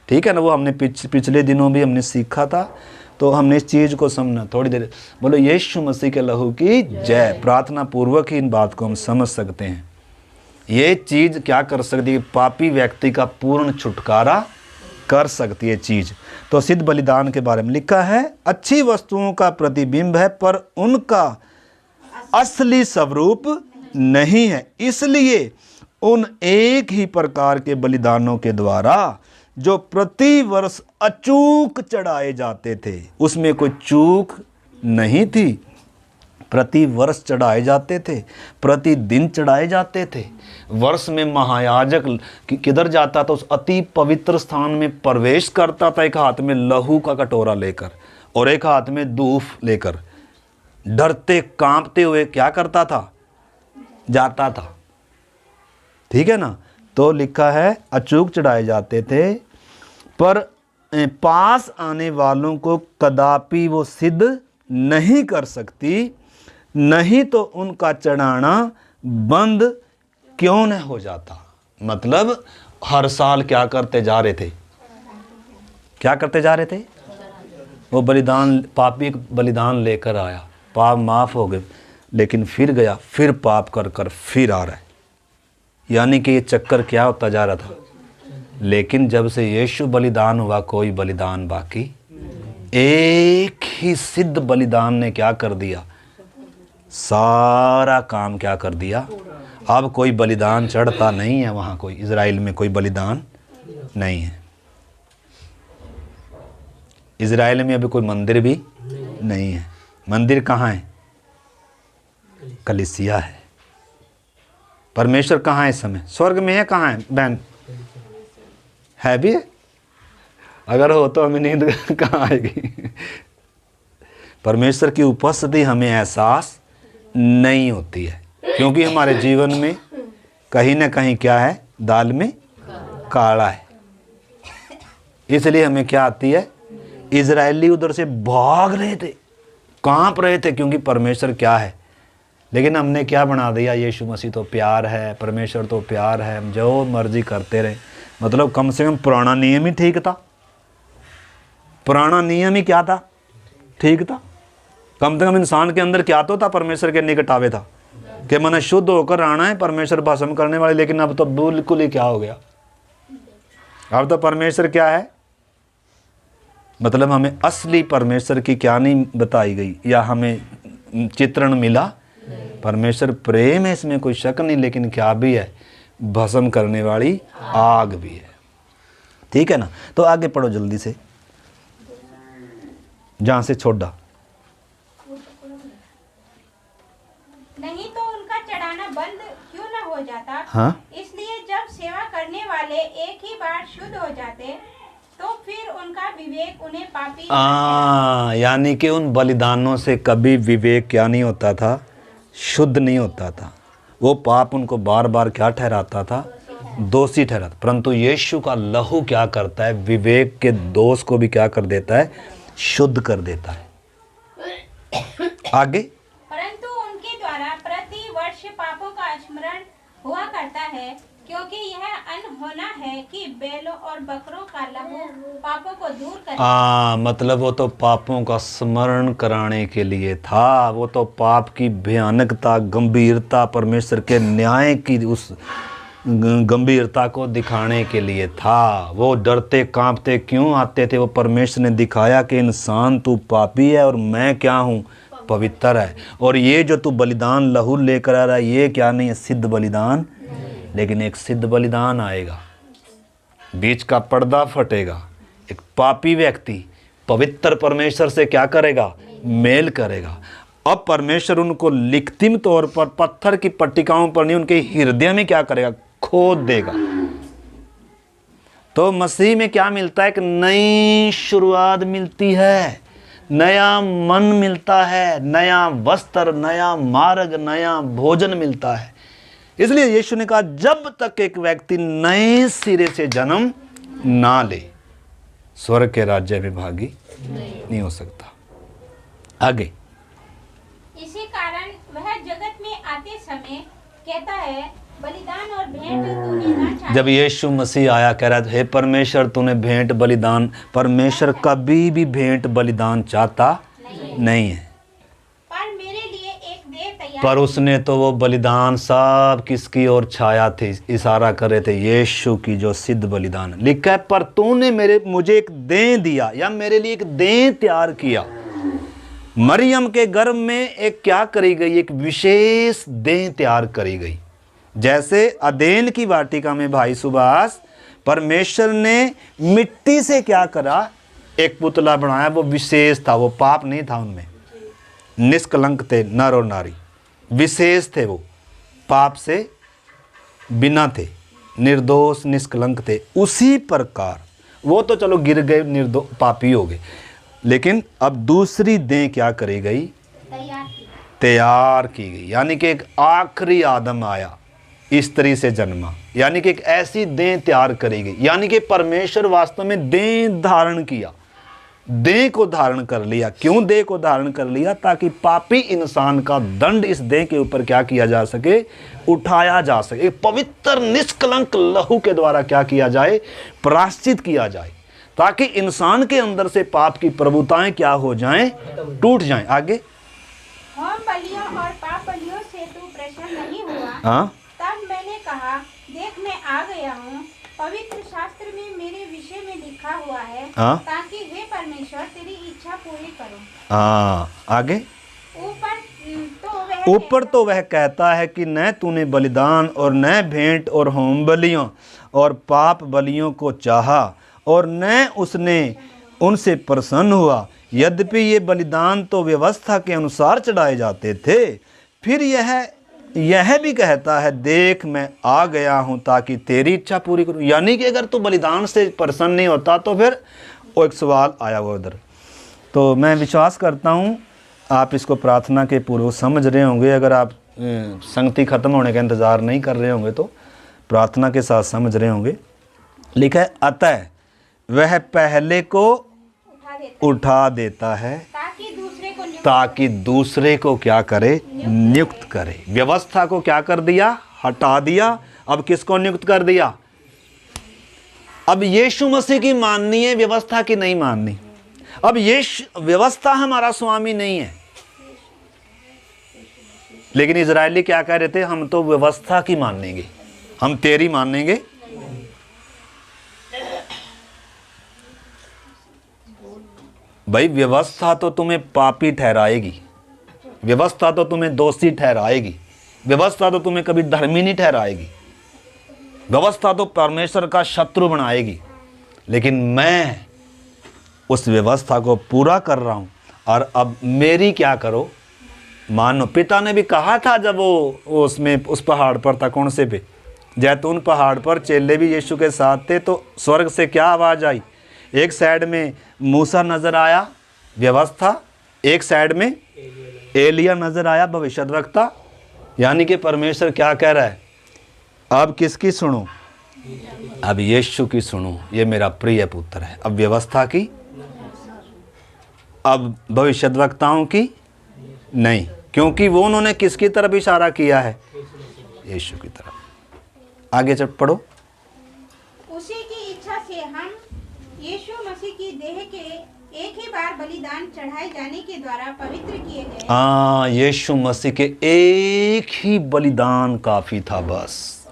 ठीक है ना? वो हमने पिछले दिनों भी हमने सीखा था, तो हमने इस चीज़ को समझना। थोड़ी देर बोलो यीशु मसीह के लहू की जय। प्रार्थना पूर्वक ही इन बात को हम समझ सकते हैं। ये चीज़ क्या कर सकती है, पापी व्यक्ति का पूर्ण छुटकारा कर सकती है चीज़। तो सिद्ध बलिदान के बारे में लिखा है, अच्छी वस्तुओं का प्रतिबिंब है पर उनका असली स्वरूप नहीं है, इसलिए उन एक ही प्रकार के बलिदानों के द्वारा जो प्रति वर्ष अचूक चढ़ाए जाते थे, उसमें कोई चूक नहीं थी। प्रति वर्ष चढ़ाए जाते थे, प्रतिदिन चढ़ाए जाते थे। वर्ष में महायाजक किधर जाता था, उस अति पवित्र स्थान में प्रवेश करता था, एक हाथ में लहू का कटोरा लेकर और एक हाथ में धूप लेकर, डरते कांपते हुए क्या करता था, जाता था। ठीक है ना? तो लिखा है अचूक चढ़ाए जाते थे, पर पास आने वालों को कदापि वो सिद्ध नहीं कर सकती, नहीं तो उनका चढ़ाना बंद क्यों न हो जाता। मतलब हर साल क्या करते जा रहे थे, क्या करते जा रहे थे? वो बलिदान, पापी बलिदान लेकर आया, पाप माफ हो गए, लेकिन फिर गया, फिर पाप कर कर फिर आ रहा है। यानी कि ये चक्कर क्या होता जा रहा था। लेकिन जब से यीशु बलिदान हुआ, कोई बलिदान बाकी, एक ही सिद्ध बलिदान ने क्या कर दिया, सारा काम क्या कर दिया, अब कोई बलिदान चढ़ता नहीं है वहाँ, कोई इज़राइल में कोई बलिदान नहीं है। इज़राइल में अभी कोई मंदिर भी नहीं है। मंदिर कहाँ है? कलीसिया है। परमेश्वर कहाँ है इस समय? स्वर्ग में है? कहाँ है बहन? है भी है? अगर हो तो हमें नींद कहाँ आएगी? परमेश्वर की उपस्थिति हमें एहसास नहीं होती है, क्योंकि हमारे जीवन में कहीं ना कहीं क्या है, दाल में काला है। इसलिए हमें क्या आती है, इजरायली उधर से भाग रहे थे, कांप रहे थे, क्योंकि परमेश्वर क्या है। लेकिन हमने क्या बना दिया, यीशु मसीह तो प्यार है, परमेश्वर तो प्यार है, हम जो मर्जी करते रहे। मतलब कम से कम पुराना नियम ही ठीक था। पुराना नियम ही क्या था, ठीक था। कम से कम इंसान के अंदर क्या तो था, परमेश्वर के निकट आवे था कि मैंने शुद्ध होकर आना है, परमेश्वर भस्म करने वाले। लेकिन अब तो बिल्कुल ही क्या हो गया, अब तो परमेश्वर क्या है, मतलब हमें असली परमेश्वर की क्या नहीं बताई गई, या हमें चित्रण मिला। परमेश्वर प्रेम है, इसमें कोई शक नहीं, लेकिन क्या भी है, भस्म करने वाली आग भी है। ठीक है ना? तो आगे पढ़ो जल्दी से, जहां से छोड़ा।
नहीं तो उनका चढ़ाना बंद क्यों न हो जाता?
हाँ,
इसलिए जब सेवा करने वाले एक ही बार शुद्ध हो जाते तो फिर उनका विवेक उन्हें पापी
यानी कि उन बलिदानों से कभी विवेक क्या नहीं होता था, शुद्ध नहीं होता था। वो पाप उनको बार बार क्या ठहराता था, दोषी ठहराता। परंतु यीशु का लहू क्या करता है, विवेक के दोष को भी क्या कर देता है, शुद्ध कर देता है। आगे,
परंतु उनके द्वारा प्रति वर्ष पापों का स्मरण हुआ करता है, क्योंकि यह अनहोना है कि बैलों और बकरों का लहू पापों को दूर करे।
मतलब वो तो पापों का स्मरण कराने के लिए था। वो तो पाप की भयानकता, गंभीरता, परमेश्वर के न्याय की उस गंभीरता को दिखाने के लिए था। वो डरते कांपते क्यों आते थे, वो परमेश्वर ने दिखाया कि इंसान तू पापी है और मैं क्या हूँ, पवित्र है। और ये जो तू बलिदान लहू लेकर आ रहा है, ये क्या नहीं है, सिद्ध बलिदान। लेकिन एक सिद्ध बलिदान आएगा, बीच का पर्दा फटेगा, एक पापी व्यक्ति पवित्र परमेश्वर से क्या करेगा, मेल करेगा। अब परमेश्वर उनको लिखित तौर पर पत्थर की पट्टिकाओं पर नहीं, उनके हृदय में क्या करेगा, खोद देगा। तो मसीह में क्या मिलता है, एक नई शुरुआत मिलती है, नया मन मिलता है, नया वस्त्र, नया मार्ग, नया भोजन मिलता है। इसलिए यीशु ने कहा, जब तक एक व्यक्ति नए सिरे से जन्म ना ले, स्वर्ग के राज्य में भागी नहीं हो सकता। आगे,
इसी कारण वह जगत में आते समय कहता है, बलिदान और भेंट तूने ना चाही।
जब यीशु मसीह आया, कह रहा था, हे परमेश्वर तूने भेंट बलिदान, परमेश्वर कभी भी भेंट बलिदान चाहता नहीं है।
पर मेरे लिए एक देह तैयार,
पर उसने तो वो बलिदान सब किसकी ओर छाया थे, इशारा कर रहे थे यीशु की, जो सिद्ध बलिदान लिखा है, पर तूने मुझे एक देह दिया, या मेरे लिए एक देह तैयार किया। मरियम के गर्भ में एक क्या करी गई, एक विशेष देह तैयार करी गई। जैसे अदेन की वाटिका में भाई सुभाष, परमेश्वर ने मिट्टी से क्या करा, एक पुतला बनाया, वो विशेष था, वो पाप नहीं था उनमें, निष्कलंक थे, नर और नारी, विशेष थे, वो पाप से बिना थे, निर्दोष निष्कलंक थे। उसी प्रकार वो तो चलो गिर गए, निर्दोष पापी हो गए, लेकिन अब दूसरी देह क्या करी गई, तैयार की गई। यानी कि एक आखिरी आदम आया, स्त्री से जन्मा, यानी कि एक ऐसी देह तैयार करी गई। यानी कि परमेश्वर वास्तव में देह धारण किया, देह को धारण कर लिया। क्यों देह को धारण कर लिया? ताकि पापी इंसान का दंड इस देह के ऊपर क्या किया जा सके, उठाया जा सके। एक पवित्र निष्कलंक लहू के द्वारा क्या किया जाए, प्रायश्चित किया जाए, ताकि इंसान के अंदर से पाप की प्रभुताएं क्या हो जाएं, टूट जाएं। आगे,
होम बलियों और पाप बलियों से तू प्रसन्न नहीं हुआ।
हाँ,
तब मैंने कहा, देख मैं आ गया हूँ, पवित्र शास्त्र में मेरे विषय में लिखा हुआ है, ताकि हे परमेश्वर तेरी इच्छा पूरी करूं।
आगे, ऊपर तो वह कहता है कि न तूने बलिदान और न भेंट और होम बलियों और पाप बलियों को चाहा और न उसने उनसे प्रसन्न हुआ, यद्यपि ये बलिदान तो व्यवस्था के अनुसार चढ़ाए जाते थे। फिर यह भी कहता है, देख मैं आ गया हूँ ताकि तेरी इच्छा पूरी करूँ। यानी कि अगर तू बलिदान से प्रसन्न नहीं होता तो फिर वो एक सवाल आया हुआ उधर। तो मैं विश्वास करता हूँ आप इसको प्रार्थना के पूर्व समझ रहे होंगे। अगर आप संगति ख़त्म होने का इंतज़ार नहीं कर रहे होंगे तो प्रार्थना के साथ समझ रहे होंगे। लिखा है, अतः वह पहले को उठा देता है ताकि दूसरे को क्या करे, नियुक्त करे। व्यवस्था को क्या कर दिया, हटा दिया। अब किसको नियुक्त कर दिया? अब यीशु मसीह की माननी है, व्यवस्था की नहीं माननी। अब ये व्यवस्था हमारा स्वामी नहीं है। लेकिन इजरायली क्या कह रहे थे, हम तो व्यवस्था की मानेंगे, हम तेरी मानेंगे। भाई व्यवस्था तो तुम्हें पापी ठहराएगी, व्यवस्था तो तुम्हें दोषी ठहराएगी, व्यवस्था तो तुम्हें कभी धर्मी नहीं ठहराएगी, व्यवस्था तो परमेश्वर का शत्रु बनाएगी। लेकिन मैं उस व्यवस्था को पूरा कर रहा हूँ। और अब मेरी क्या करो, मानो पिता ने भी कहा था जब वो उसमें उस पहाड़ पर था, कौन से पे, जैतून पहाड़ पर, चेले भी यीशु के साथ थे। तो स्वर्ग से क्या आवाज़ आई, एक साइड में मूसा नज़र आया व्यवस्था, एक साइड में एलिया नज़र आया भविष्यद्वक्ता। यानी कि परमेश्वर क्या कह रहा है, अब किसकी सुनो, अब यीशु की सुनो, ये मेरा प्रिय पुत्र है। अब व्यवस्था की, अब भविष्यद्वक्ताओं की नहीं, क्योंकि वो उन्होंने किसकी तरफ इशारा किया है, यीशु की तरफ। आगे चल पढ़ो।
उसी की इच्छा से हम यीशु मसीह की देह के एक ही बार बलिदान चढ़ाए जाने के द्वारा पवित्र किए गए।
हाँ, यीशु मसीह के एक ही बलिदान काफ़ी था बस,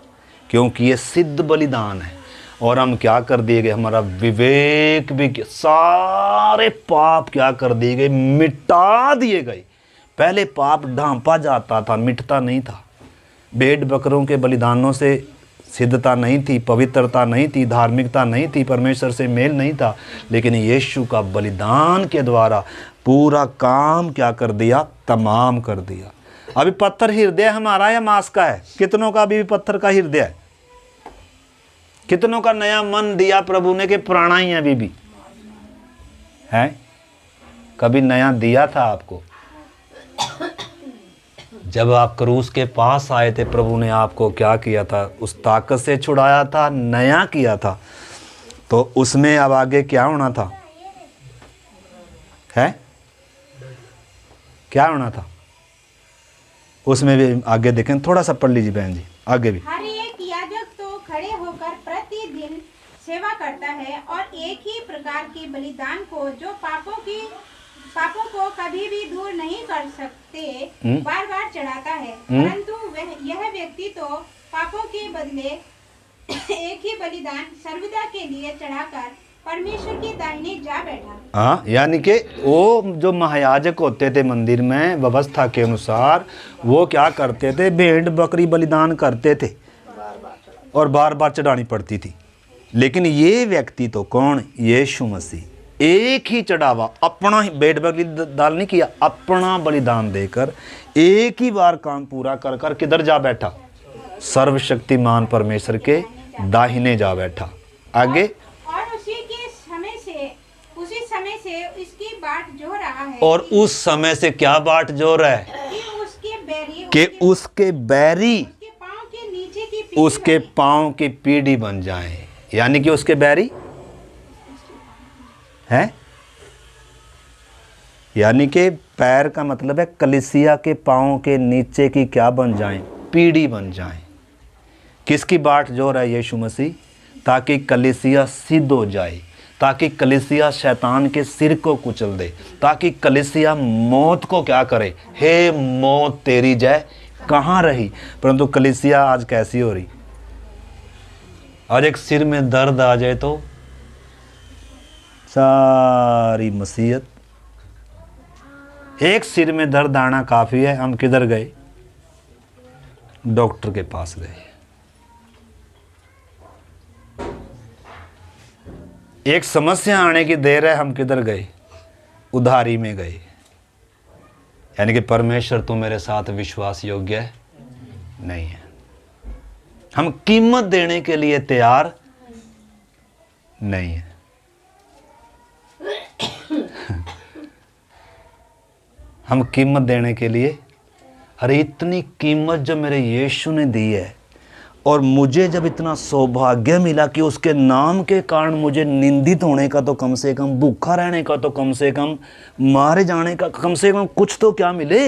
क्योंकि ये सिद्ध बलिदान है। और हम क्या कर दिए गए, हमारा विवेक भी, सारे पाप क्या कर दिए गए, मिटा दिए गए। पहले पाप ढांपा जाता था, मिटता नहीं था। भेड़ बकरों के बलिदानों से सिद्धता नहीं थी, पवित्रता नहीं थी, धार्मिकता नहीं थी, परमेश्वर से मेल नहीं था। लेकिन यीशु का बलिदान के द्वारा पूरा काम क्या कर दिया, तमाम कर दिया। अभी पत्थर हृदय हमारा या मांस का है? कितनों का अभी पत्थर का हृदय है? कितनों का नया मन दिया प्रभु ने कि पुराना ही अभी भी है? कभी नया दिया था आपको? जब आप क्रूस के पास आए थे, प्रभु ने आपको क्या किया था, उस ताकत से छुड़ाया था, नया किया था। तो उसमें अब आगे क्या होना था, है क्या होना था उसमें भी? आगे देखें, थोड़ा सा पढ़ लीजिए बहन जी, आगे भी।
हर एक याजक तो खड़े होकर प्रतिदिन सेवा करता है और एक ही प्रकार के बलिदान को, जो पापों को कभी भी दूर नहीं कर सकते, बार बार चढ़ाता है। परंतु यह व्यक्ति तो पापों के बदले एक ही बलिदान सर्वदा के लिए चढ़ाकर परमेश्वर की दाहिने जा बैठा।
हाँ, यानी कि वो जो महायाजक होते थे मंदिर में व्यवस्था के अनुसार, वो क्या करते थे, भेड़ बकरी बलिदान करते थे और बार बार चढ़ानी पड़ती थी। लेकिन ये व्यक्ति तो कौन, यीशु मसीह, एक ही चढ़ावा, अपना ही भेड़ बकरी दान नहीं किया, अपना बलिदान देकर एक ही बार काम पूरा कर कर किधर जा बैठा, सर्वशक्तिमान परमेश्वर के दाहिने जा बैठा। आगे,
और उसी समय से इसकी बाट जो रहा है,
और उस समय से क्या बाट जो रहा है, कि उसके बैरी उसके पाँव की पीढ़ी बन जाएं। यानी कि उसके बैरी है, यानी कि पैर का मतलब है कलीसिया के पाँव के नीचे की क्या बन जाएं, पीढ़ी बन जाएं। किसकी बाट जो रहा है, यीशु मसीह, ताकि कलीसिया सिद्ध हो जाए, ताकि कलीसिया शैतान के सिर को कुचल दे, ताकि कलीसिया मौत को क्या करे, हे मौत तेरी जय कहाँ रही। परंतु कलीसिया आज कैसी हो रही, आज एक सिर में दर्द आ जाए तो सारी मसीहत, एक सिर में दर्द आना काफ़ी है। हम किधर गए, डॉक्टर के पास गए। एक समस्या आने की देर है, हम किधर गए? उधारी में गए। यानी कि परमेश्वर तो मेरे साथ विश्वास योग्य नहीं है। हम कीमत देने के लिए तैयार नहीं है। हम कीमत देने के लिए, अरे इतनी कीमत जो मेरे यीशु ने दी है, और मुझे जब इतना सौभाग्य मिला कि उसके नाम के कारण मुझे निंदित होने का तो कम से कम, भूखा रहने का तो कम से कम, मारे जाने का कम से कम कुछ तो क्या मिले,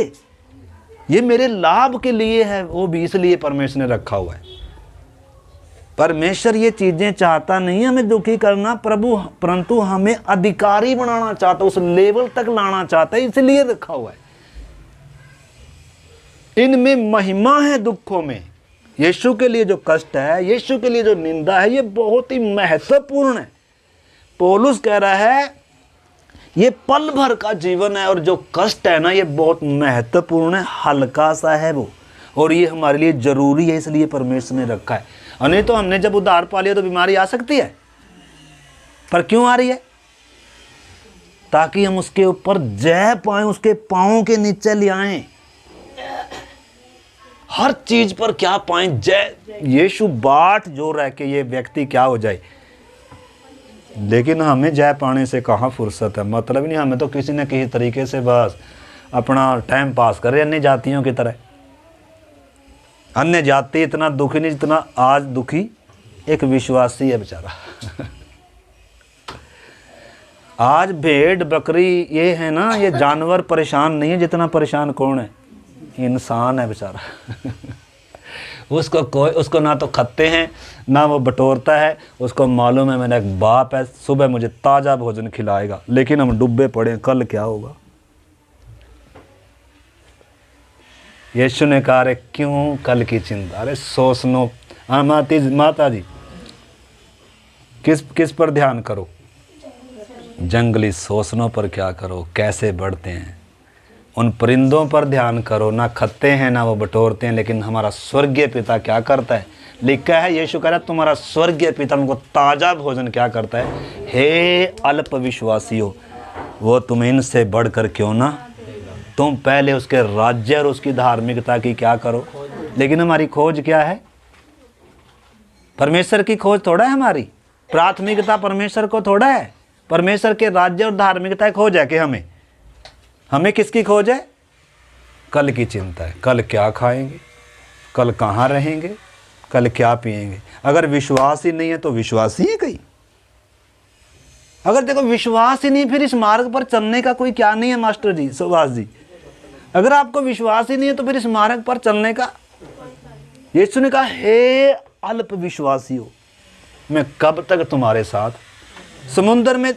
ये मेरे लाभ के लिए है, वो भी इसलिए परमेश्वर ने रखा हुआ है। परमेश्वर ये चीजें चाहता नहीं हमें दुखी करना प्रभु, परंतु हमें अधिकारी बनाना चाहता, उस लेवल तक लाना चाहता है, इसलिए रखा हुआ है। इनमें महिमा है दुखों में। यीशु के लिए जो कष्ट है, यीशु के लिए जो निंदा है, ये बहुत ही महत्वपूर्ण है। पौलुस कह रहा है ये पल भर का जीवन है, और जो कष्ट है ना, ये बहुत महत्वपूर्ण है, हल्का सा है वो, और ये हमारे लिए जरूरी है, इसलिए परमेश्वर ने रखा है। और नहीं तो हमने जब उद्धार पा लिया तो बीमारी आ सकती है, पर क्यों आ रही है? ताकि हम उसके ऊपर जय पाएं, उसके पांवों के नीचे ले आएं, हर चीज पर क्या पाएं? जय। यीशु बाट जो रह के ये व्यक्ति क्या हो जाए। लेकिन हमें जय पाने से कहाँ फुर्सत है, मतलब नहीं, हमें तो किसी न किसी तरीके से बस अपना टाइम पास कर रहे, अन्य जातियों की तरह। अन्य जाति इतना दुखी नहीं जितना आज दुखी एक विश्वासी है बेचारा। आज भेड़ बकरी ये है ना, ये जानवर परेशान नहीं है जितना परेशान कौन है? इंसान है बेचारा। उसको ना तो खाते हैं ना वो बटोरता है, उसको मालूम है मेरा एक बाप है, सुबह मुझे ताज़ा भोजन खिलाएगा, लेकिन हम डूबे पड़े, कल क्या होगा? यीशु ने कहा अरे क्यों कल की चिंता, अरे सोचनो। हाँ माता जी, किस पर ध्यान करो? जंगली सोचनों पर क्या करो, कैसे बढ़ते हैं। उन परिंदों पर ध्यान करो, ना खाते हैं ना वो बटोरते हैं, लेकिन हमारा स्वर्गीय पिता क्या करता है? लिखा है, यीशु कह रहा है तुम्हारा स्वर्गीय पिता उनको ताज़ा भोजन क्या करता है? हे अल्प विश्वासियों, वो तुम्हें इनसे बढ़कर क्यों ना, तुम पहले उसके राज्य और उसकी धार्मिकता की क्या करो। लेकिन हमारी खोज क्या है? परमेश्वर की खोज थोड़ा है हमारी, प्राथमिकता परमेश्वर को थोड़ा है, परमेश्वर के राज्य और धार्मिकता की खोज है कि हमें किसकी खोज है? कल की चिंता है, कल क्या खाएंगे, कल कहाँ रहेंगे, कल क्या पिएंगे। अगर विश्वास ही नहीं है तो विश्वास ही है कहीं। अगर देखो विश्वास ही नहीं, फिर इस मार्ग पर चलने का कोई क्या नहीं है मास्टर जी, सुभाष जी। अगर आपको विश्वास ही नहीं है तो फिर इस मार्ग पर चलने का, यीशु ने कहा हे अल्प विश्वासियों, मैं कब तक तुम्हारे साथ। समुद्र में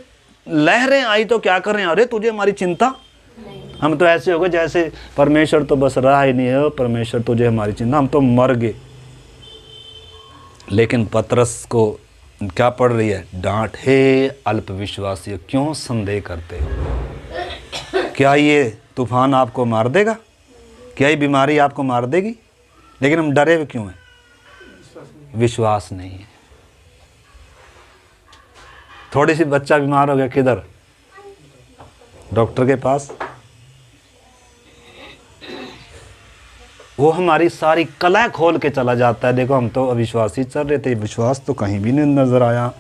लहरें आई तो क्या कर रहे हैं? अरे तुझे हमारी चिंता। हम तो ऐसे हो गए जैसे परमेश्वर तो बस रहा ही नहीं है, परमेश्वर तुझे हमारी चिंता, हम तो मर गए। लेकिन पतरस को क्या पड़ रही है? डांट, हे अल्प विश्वासियों, क्यों संदेह करते हो? क्या ये तूफान आपको मार देगा? क्या ये बीमारी आपको मार देगी? लेकिन हम डरे हुए क्यों हैं? विश्वास नहीं है। थोड़ी सी बच्चा बीमार हो गया, किधर? डॉक्टर के पास। वो हमारी सारी कला खोल के चला जाता है। देखो हम तो अविश्वासी चल रहे थे, विश्वास तो कहीं भी नहीं नजर आया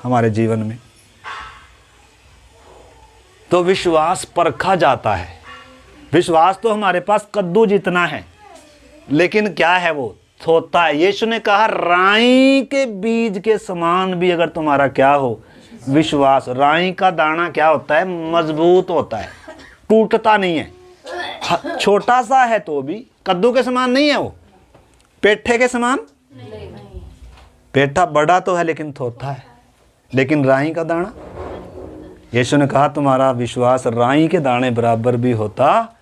हमारे जीवन में। तो विश्वास परखा जाता है। विश्वास तो हमारे पास कद्दू जितना है, लेकिन क्या है वो? थोता है। यीशु ने कहा राई के बीज के समान भी अगर तुम्हारा क्या हो? विश्वास। राई का दाना क्या होता है? मजबूत होता है, टूटता नहीं है। छोटा सा है तो भी कद्दू के समान नहीं है वो, पेठे के समान नहीं। पेठा बड़ा तो है लेकिन थोथा है। लेकिन राई का दाना, यीशु ने कहा तुम्हारा विश्वास राई के दाने बराबर भी होता।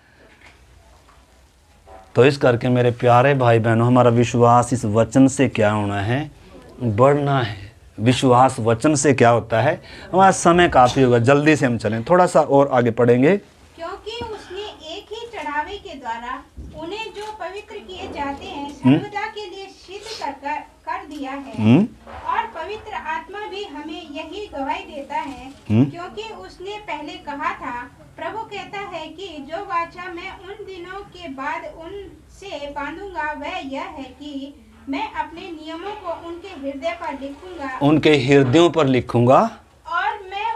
तो इस करके मेरे प्यारे भाई बहनों, हमारा विश्वास इस वचन से क्या होना है? बढ़ना है। विश्वास वचन से क्या होता है? हमारा समय काफ़ी होगा, जल्दी से हम चलें, थोड़ा सा और आगे पढ़ेंगे।
क्योंकि उसने एक ही चढ़ावे के द्वारा उन्हें जो पवित्र किए जाते हैं सर्वदा के लिए सिद्ध कर दिया है। और पवित्र आत्मा भी हमें यही गवाही देता है, क्योंकि उसने पहले कहा था, प्रभु कहता है कि जो वाचा मैं उन दिनों के बाद उनसे बांधूंगा वह यह है कि मैं अपने नियमों को उनके हृदय पर लिखूंगा,
उनके हृदयों पर लिखूंगा,
और मैं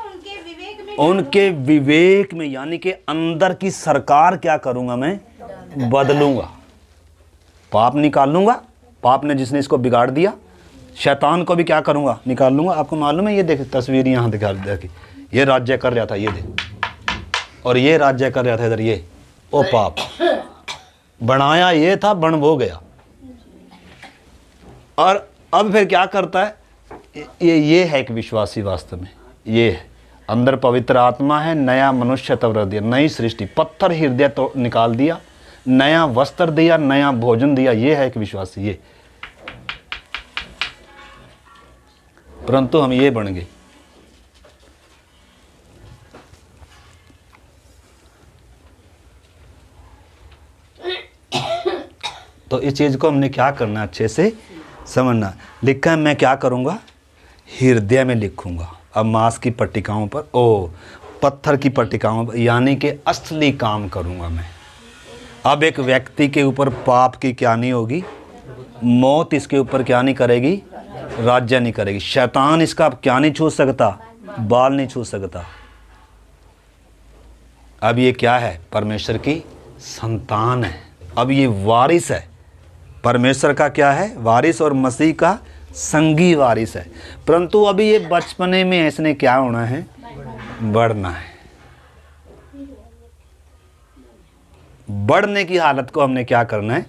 उनके विवेक में यानी कि अंदर की सरकार क्या करूंगा, मैं बदलूंगा, पाप निकाल लूंगा। पाप ने जिसने इसको बिगाड़ दिया, शैतान को भी क्या करूंगा, निकाल लूंगा। आपको मालूम है, ये देख तस्वीर यहाँ दिखा देखी, ये राज्य कर रहा था, ये देख, और ये राज्य कर रहा था इधर, ये ओ पाप बनाया ये था, बन वो गया। और अब फिर क्या करता है, ये है एक विश्वासी वास्तव में, ये है अंदर पवित्र आत्मा है, नया मनुष्य तब दिया, नई सृष्टि, पत्थर हृदय तो निकाल दिया, नया वस्त्र दिया, नया भोजन दिया, ये है एक विश्वासी। ये परंतु हम ये बन गए। तो इस चीज को हमने क्या करना, अच्छे से समझना। लिखा है मैं क्या करूंगा, हृदय में लिखूंगा। अब मांस की पट्टिकाओं पर, पत्थर की पट्टिकाओं पर, यानी कि असली काम करूंगा मैं। अब एक व्यक्ति के ऊपर पाप की क्या नहीं होगी, मौत इसके ऊपर क्या नहीं करेगी, राज्य नहीं करेगी। शैतान इसका अब क्या नहीं छू सकता, बाल नहीं छू सकता। अब ये क्या है, परमेश्वर की संतान है, अब ये वारिस है, परमेश्वर का क्या है, वारिस, और मसीह का संगी वारिस है। परंतु अभी ये बचपने में इसने क्या होना है, बढ़ना है। बढ़ने की हालत को हमने क्या करना है,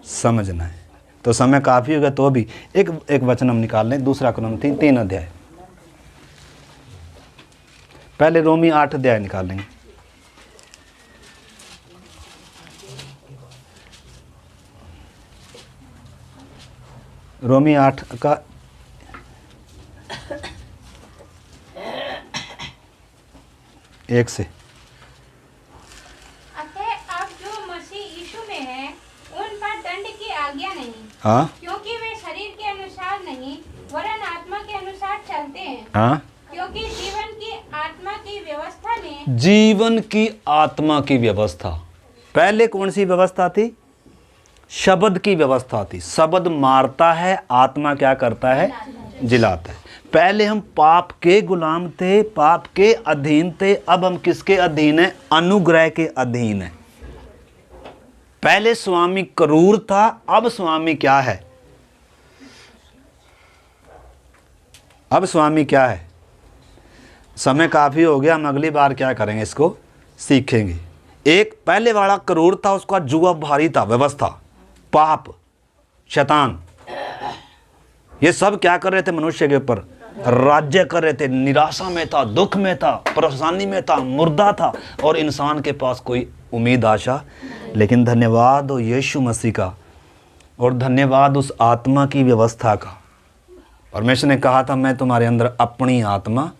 समझना है। तो समय काफी होगा, तो भी एक वचन हम निकाल लें, दूसरा कुरिन्थियों 3 अध्याय, पहले रोमी 8 अध्याय निकाल लेंगे। रोमी 8 का 1 से।
अतः अब जो मसीह यीशु में है उन पर दंड की आज्ञा नहीं,
हाँ,
क्योंकि वे शरीर के अनुसार नहीं वरन आत्मा के अनुसार चलते हैं।
हाँ,
क्योंकि जीवन की आत्मा की व्यवस्था ने,
जीवन की आत्मा की व्यवस्था, पहले कौन सी व्यवस्था थी, शब्द की व्यवस्था थी। शब्द मारता है, आत्मा क्या करता है, जिलाता है। पहले हम पाप के गुलाम थे, पाप के अधीन थे, अब हम किसके अधीन हैं, अनुग्रह के अधीन हैं। पहले स्वामी क्रूर था, अब स्वामी क्या है, अब स्वामी क्या है। समय काफी हो गया, हम अगली बार क्या करेंगे, इसको सीखेंगे। एक पहले वाला क्रूर था, उसका जुआ भारी था, व्यवस्था, पाप, शैतान, ये सब क्या कर रहे थे, मनुष्य के ऊपर राज्य कर रहे थे। निराशा में था, दुख में था, परेशानी में था, मुर्दा था, और इंसान के पास कोई उम्मीद, आशा। लेकिन धन्यवाद हो यीशु मसीह का, और धन्यवाद उस आत्मा की व्यवस्था का। परमेश्वर ने कहा था, मैं तुम्हारे अंदर अपनी आत्मा,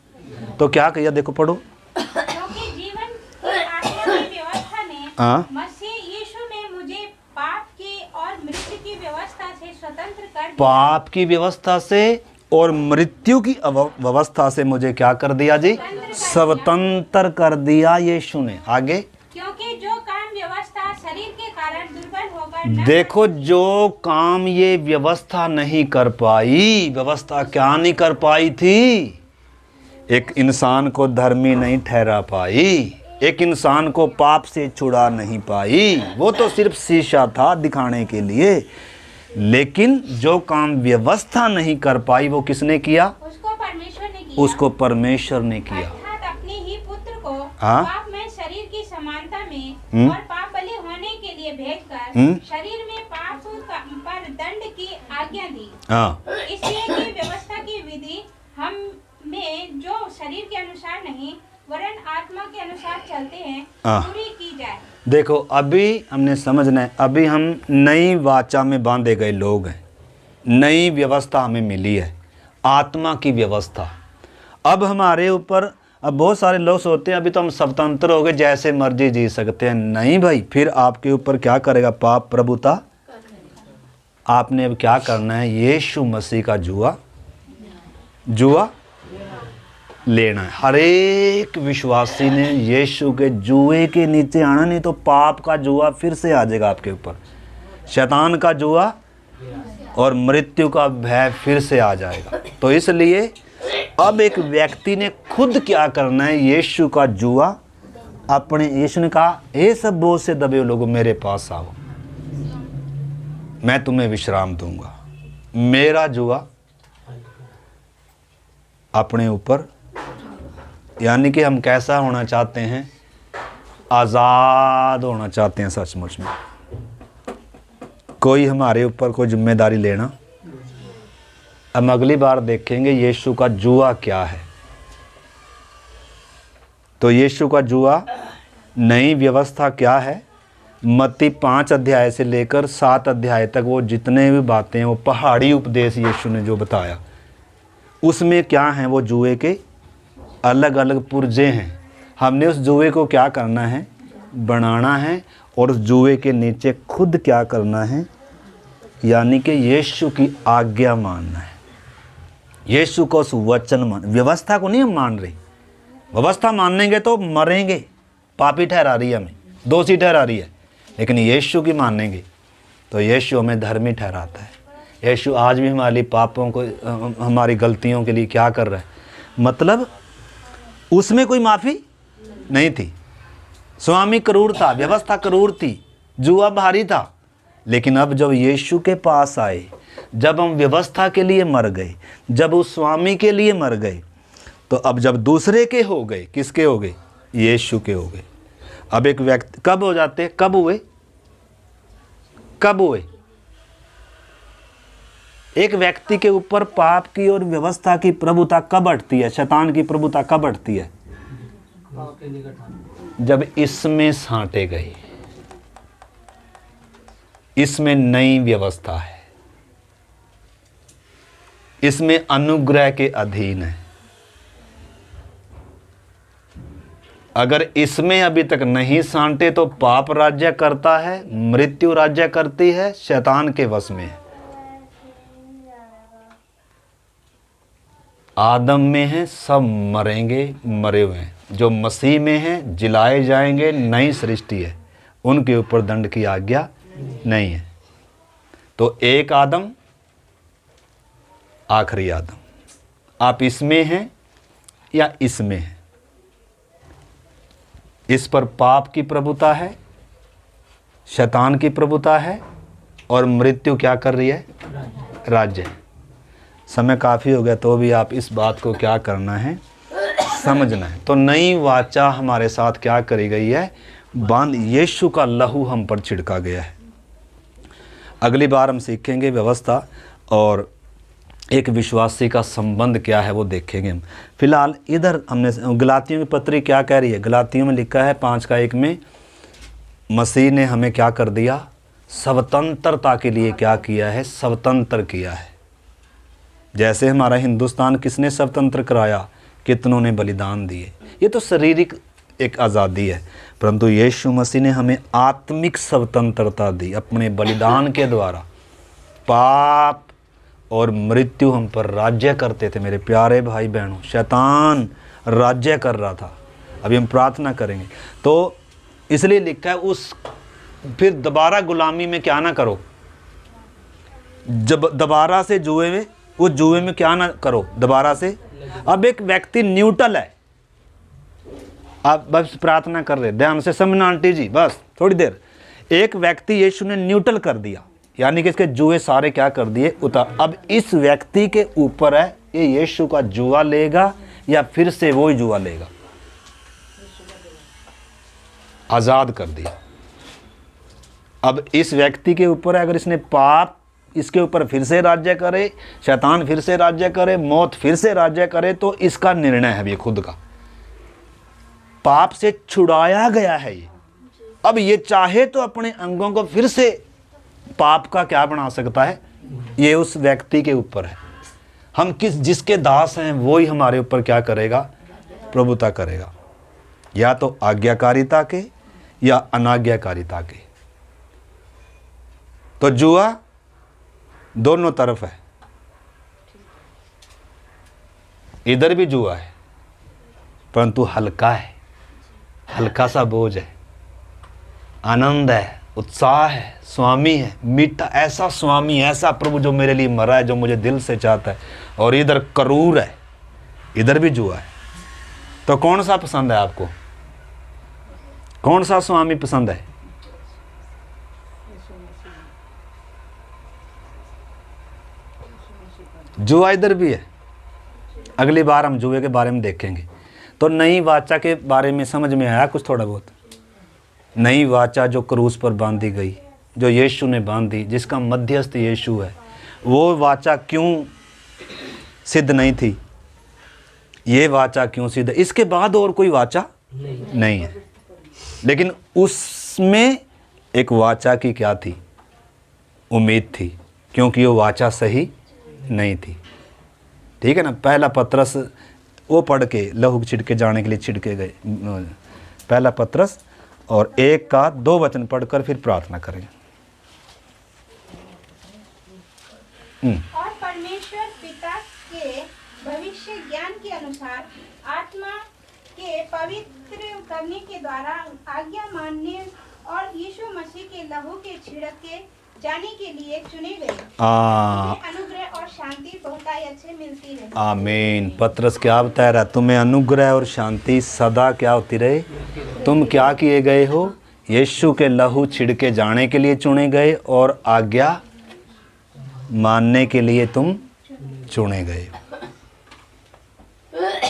तो क्या किया, देखो पढ़ो।
क्योंकि जीवन की आत्मा की व्यवस्था ने
हाँ,
मसीह यीशु में मुझे पाप की और मृत्यु की व्यवस्था से स्वतंत्र कर दिया।
पाप की व्यवस्था से और मृत्यु की व्यवस्था से मुझे क्या कर दिया जी, स्वतंत्र कर दिया यीशु ने। आगे,
क्योंकि जो काम व्यवस्था शरीर के कारण दुर्बल होकर न,
देखो जो काम ये व्यवस्था नहीं कर पाई, व्यवस्था क्या नहीं कर पाई थी, एक इंसान को धर्मी नहीं ठहरा पाई, एक इंसान को पाप से छुड़ा नहीं पाई। वो तो सिर्फ शीशा था दिखाने के लिए। लेकिन जो काम व्यवस्था नहीं कर पाई, वो किसने किया,
उसको परमेश्वर ने किया।
उसको परमेश्वर ने किया।
अर्थात अपने ही पुत्र को
हाँ?
पाप में शरीर की समानता में और पाप बलि होने के लिए भेजकर शरीर में पाप पर दंड की आज्ञा दी।
हाँ,
इसलिए कि व्यवस्था की विधि हम में जो शरीर के अनुसार नहीं वरन आत्मा के अनुसार चलते हैं पूरी की जाए।
देखो अभी हमने समझना है, अभी हम नई वाचा में बांधे गए लोग हैं, नई व्यवस्था हमें मिली है, आत्मा की व्यवस्था। अब हमारे ऊपर अब बहुत सारे लोग सोचते हैं अभी तो हम स्वतंत्र हो गए, जैसे मर्जी जी सकते हैं। नहीं भाई, फिर आपके ऊपर क्या करेगा पाप प्रभुता। आपने अब क्या करना है, यीशु मसीह का जुआ लेना है। हर एक विश्वासी ने यीशु के जुए के नीचे आना, नहीं तो पाप का जुआ फिर से आ जाएगा आपके ऊपर, शैतान का जुआ और मृत्यु का भय फिर से आ जाएगा। तो इसलिए अब एक व्यक्ति ने खुद क्या करना है, यीशु का जुआ अपने, यीशु ने कहा हे सब बोझ से दबे हुए लोगों मेरे पास आओ, मैं तुम्हें विश्राम दूंगा। मेरा जुआ अपने ऊपर, यानी कि हम कैसा होना चाहते हैं, आज़ाद होना चाहते हैं सचमुच में। कोई हमारे ऊपर कोई जिम्मेदारी लेना। हम अगली बार देखेंगे यीशु का जुआ क्या है। तो यीशु का जुआ, नई व्यवस्था क्या है, मत्ती 5 अध्याय से लेकर 7 अध्याय तक वो जितने भी बातें हैं, वो पहाड़ी उपदेश यीशु ने जो बताया, उसमें क्या हैं वो जुए के अलग अलग पुर्जे हैं। हमने उस जुए को क्या करना है, बनाना है, और उस जुए के नीचे खुद क्या करना है, यानी कि यीशु की आज्ञा मानना है, यीशु को उस वचन मान। व्यवस्था को नहीं हम मान रहे, व्यवस्था मानेंगे तो मरेंगे, पापी ठहरा रही है हमें, दोषी ठहरा रही है। लेकिन यीशु की मानेंगे तो यीशु हमें धर्मी ठहराता है। यीशु आज भी हमारी पापों को, हमारी गलतियों के लिए क्या कर रहा है, मतलब उसमें कोई माफ़ी नहीं थी। स्वामी क्रूर था, व्यवस्था क्रूर थी, जुआ भारी था। लेकिन अब जब यीशु के पास आए, जब हम व्यवस्था के लिए मर गए, जब उस स्वामी के लिए मर गए, तो अब जब दूसरे के हो गए, किसके हो गए, यीशु के हो गए। अब एक व्यक्ति कब हो जाते, कब हुए एक व्यक्ति के ऊपर पाप की और व्यवस्था की प्रभुता कब हटती है, शैतान की प्रभुता कब हटती है, जब इसमें साँटे गए। इसमें नई व्यवस्था है, इसमें अनुग्रह के अधीन है। अगर इसमें अभी तक नहीं साँटे तो पाप राज्य करता है, मृत्यु राज्य करती है, शैतान के वश में है। आदम में है, सब मरेंगे, मरे हुए हैं। जो मसीह में हैं जिलाए जाएंगे, नई सृष्टि है, उनके ऊपर दंड की आज्ञा नहीं है। तो एक आदम, आखिरी आदम। आप इसमें हैं या इसमें हैं, इस पर पाप की प्रभुता है, शैतान की प्रभुता है, और मृत्यु क्या कर रही है, राज्य। समय काफ़ी हो गया तो भी आप इस बात को क्या करना है, समझना है। तो नई वाचा हमारे साथ क्या करी गई है, बांध, यीशु का लहू हम पर छिड़का गया है। अगली बार हम सीखेंगे व्यवस्था और एक विश्वासी का संबंध क्या है वो देखेंगे हम। फिलहाल इधर हमने गलातियों की पत्री क्या कह रही है, गलातियों में लिखा है 5:1 में, मसीह ने हमें क्या कर दिया, स्वतंत्रता के लिए क्या किया है, स्वतंत्र किया है। जैसे हमारा हिंदुस्तान किसने स्वतंत्र कराया, कितनों ने बलिदान दिए। ये तो शारीरिक एक आज़ादी है, परंतु यीशु मसीह ने हमें आत्मिक स्वतंत्रता दी अपने बलिदान के द्वारा। पाप और मृत्यु हम पर राज्य करते थे मेरे प्यारे भाई बहनों, शैतान राज्य कर रहा था। अभी हम प्रार्थना करेंगे तो इसलिए लिखा है, उस फिर दोबारा गुलामी में क्या ना करो, जब दोबारा से जुए में, उस जुए में क्या ना करो दोबारा से। अब एक व्यक्ति न्यूट्रल है, आप बस प्रार्थना कर रहे, ध्यान से समझना आंटी जी, बस थोड़ी देर। एक व्यक्ति यीशु ने न्यूट्रल कर दिया, यानी कि इसके जुए सारे क्या कर दिए, उतार। अब इस व्यक्ति के ऊपर है, ये यीशु का जुआ लेगा या फिर से वो ही जुआ लेगा। आज़ाद कर दिया। अब इस व्यक्ति के ऊपर है, अगर इसने पाप इसके ऊपर फिर से राज्य करे, शैतान फिर से राज्य करे, मौत फिर से राज्य करे, तो इसका निर्णय है ये खुद का। पाप से छुड़ाया गया है ये। अब ये चाहे तो अपने अंगों को फिर से पाप का क्या बना सकता है, ये उस व्यक्ति के ऊपर है। हम जिसके दास हैं वो ही हमारे ऊपर क्या करेगा, प्रभुता करेगा, या तो आज्ञाकारिता के या अनाज्ञाकारिता के। तो जुआ दोनों तरफ है, इधर भी जुआ है परंतु हल्का है, हल्का सा बोझ है, आनंद है, उत्साह है, स्वामी है, मीठा, ऐसा स्वामी, ऐसा प्रभु जो मेरे लिए मरा है, जो मुझे दिल से चाहता है। और इधर क्रूर है, इधर भी जुआ है। तो कौन सा पसंद है आपको? कौन सा स्वामी पसंद है? जुआ इधर भी है। अगली बार हम जुए के बारे में देखेंगे। तो नई वाचा के बारे में समझ में आया कुछ थोड़ा बहुत? नई वाचा जो क्रूस पर बांधी गई, जो यीशु ने बांधी, जिसका मध्यस्थ यीशु है, वो वाचा क्यों सिद्ध नहीं थी? ये वाचा क्यों सिद्ध? इसके बाद और कोई वाचा नहीं है। लेकिन उसमें एक वाचा की क्या थी? उम्मीद थी, क्योंकि वो वाचा सही नहीं थी। ठीक है ना? पहला पत्रस वो पढ़ के लहू छिड़के जाने के लिए छिड़के गए, पहला पत्रस और 1 का 2 वचन पढ़कर फिर प्रार्थना करें।
और परमेश्वर पिता के भविष्य ज्ञान के अनुसार आत्मा के पवित्र करने के द्वारा आज्ञा मानने और यीशु मसीह के लहू के छिड़के जाने के लिए चुने गए। अनुग्रह और शांति बहुतायत अच्छे मिलती रहे। आमीन।
पत्रस क्या बता रहा? तुम्हें अनुग्रह और शांति सदा क्या होती रहे। तुम क्या किए गए हो? यीशु के लहू छिड़के जाने के लिए चुने गए और आज्ञा मानने के लिए तुम चुने गए।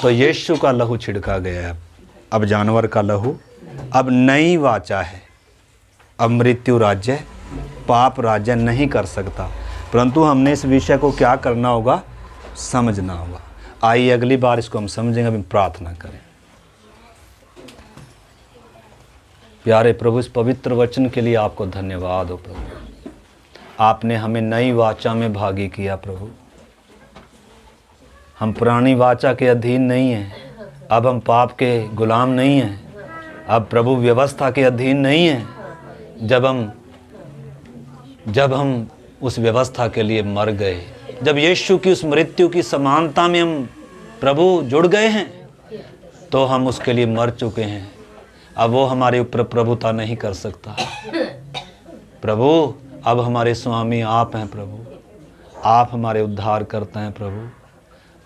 तो यीशु का लहू छिड़का गया है, अब जानवर का लहू, अब नई वाचा है। अब मृत्यु राज्य, पाप राज्य नहीं कर सकता। परंतु हमने इस विषय को क्या करना होगा? समझना होगा। आइए अगली बार इसको हम समझेंगे। अभी प्रार्थना करें। प्यारे प्रभु, इस पवित्र वचन के लिए आपको धन्यवाद हो प्रभु। आपने हमें नई वाचा में भागी किया प्रभु। हम पुरानी वाचा के अधीन नहीं हैं। अब हम पाप के गुलाम नहीं हैं। अब प्रभु व्यवस्था के अधीन नहीं हैं। जब हम उस व्यवस्था के लिए मर गए, जब यीशु की उस मृत्यु की समानता में हम प्रभु जुड़ गए हैं, तो हम उसके लिए मर चुके हैं। अब वो हमारे ऊपर प्रभुता नहीं कर सकता। प्रभु, अब हमारे स्वामी आप हैं प्रभु। आप हमारे उद्धार करते हैं प्रभु।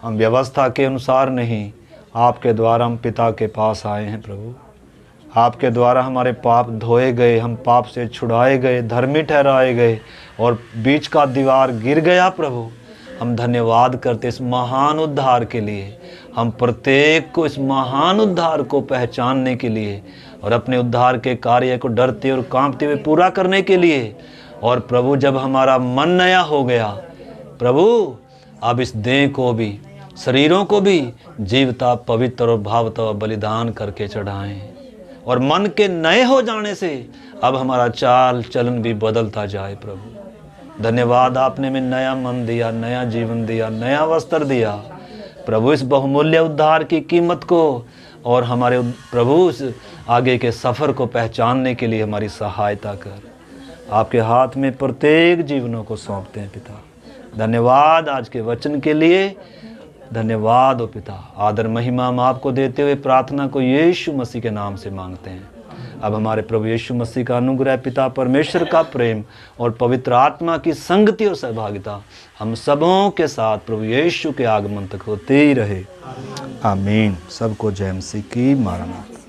हम व्यवस्था के अनुसार नहीं, आपके द्वारा हम पिता के पास आए हैं प्रभु। आपके द्वारा हमारे पाप धोए गए, हम पाप से छुड़ाए गए, धर्मी ठहराए गए और बीच का दीवार गिर गया प्रभु। हम धन्यवाद करते इस महान उद्धार के लिए। हम प्रत्येक को इस महान उद्धार को पहचानने के लिए और अपने उद्धार के कार्य को डरते और कांपते हुए पूरा करने के लिए। और प्रभु, जब हमारा मन नया हो गया प्रभु, अब इस देह को भी, शरीरों को भी जीवता, पवित्र और भावता बलिदान करके चढ़ाएं। और मन के नए हो जाने से अब हमारा चाल चलन भी बदलता जाए प्रभु। धन्यवाद, आपने में नया मन दिया, नया जीवन दिया, नया वस्त्र दिया प्रभु। इस बहुमूल्य उद्धार की कीमत को और हमारे प्रभु इस आगे के सफ़र को पहचानने के लिए हमारी सहायता कर। आपके हाथ में प्रत्येक जीवनों को सौंपते हैं पिता। धन्यवाद आज के वचन के लिए। धन्यवाद हो पिता। आदर महिमा हम आपको देते हुए प्रार्थना को यीशु मसीह के नाम से मांगते हैं। अब हमारे प्रभु यीशु मसीह का अनुग्रह, पिता परमेश्वर का प्रेम और पवित्र आत्मा की संगति और सहभागिता हम सबों के साथ प्रभु यीशु के आगमन तक होते ही रहे। आमीन। सबको जय मसीह की। मारनाथ।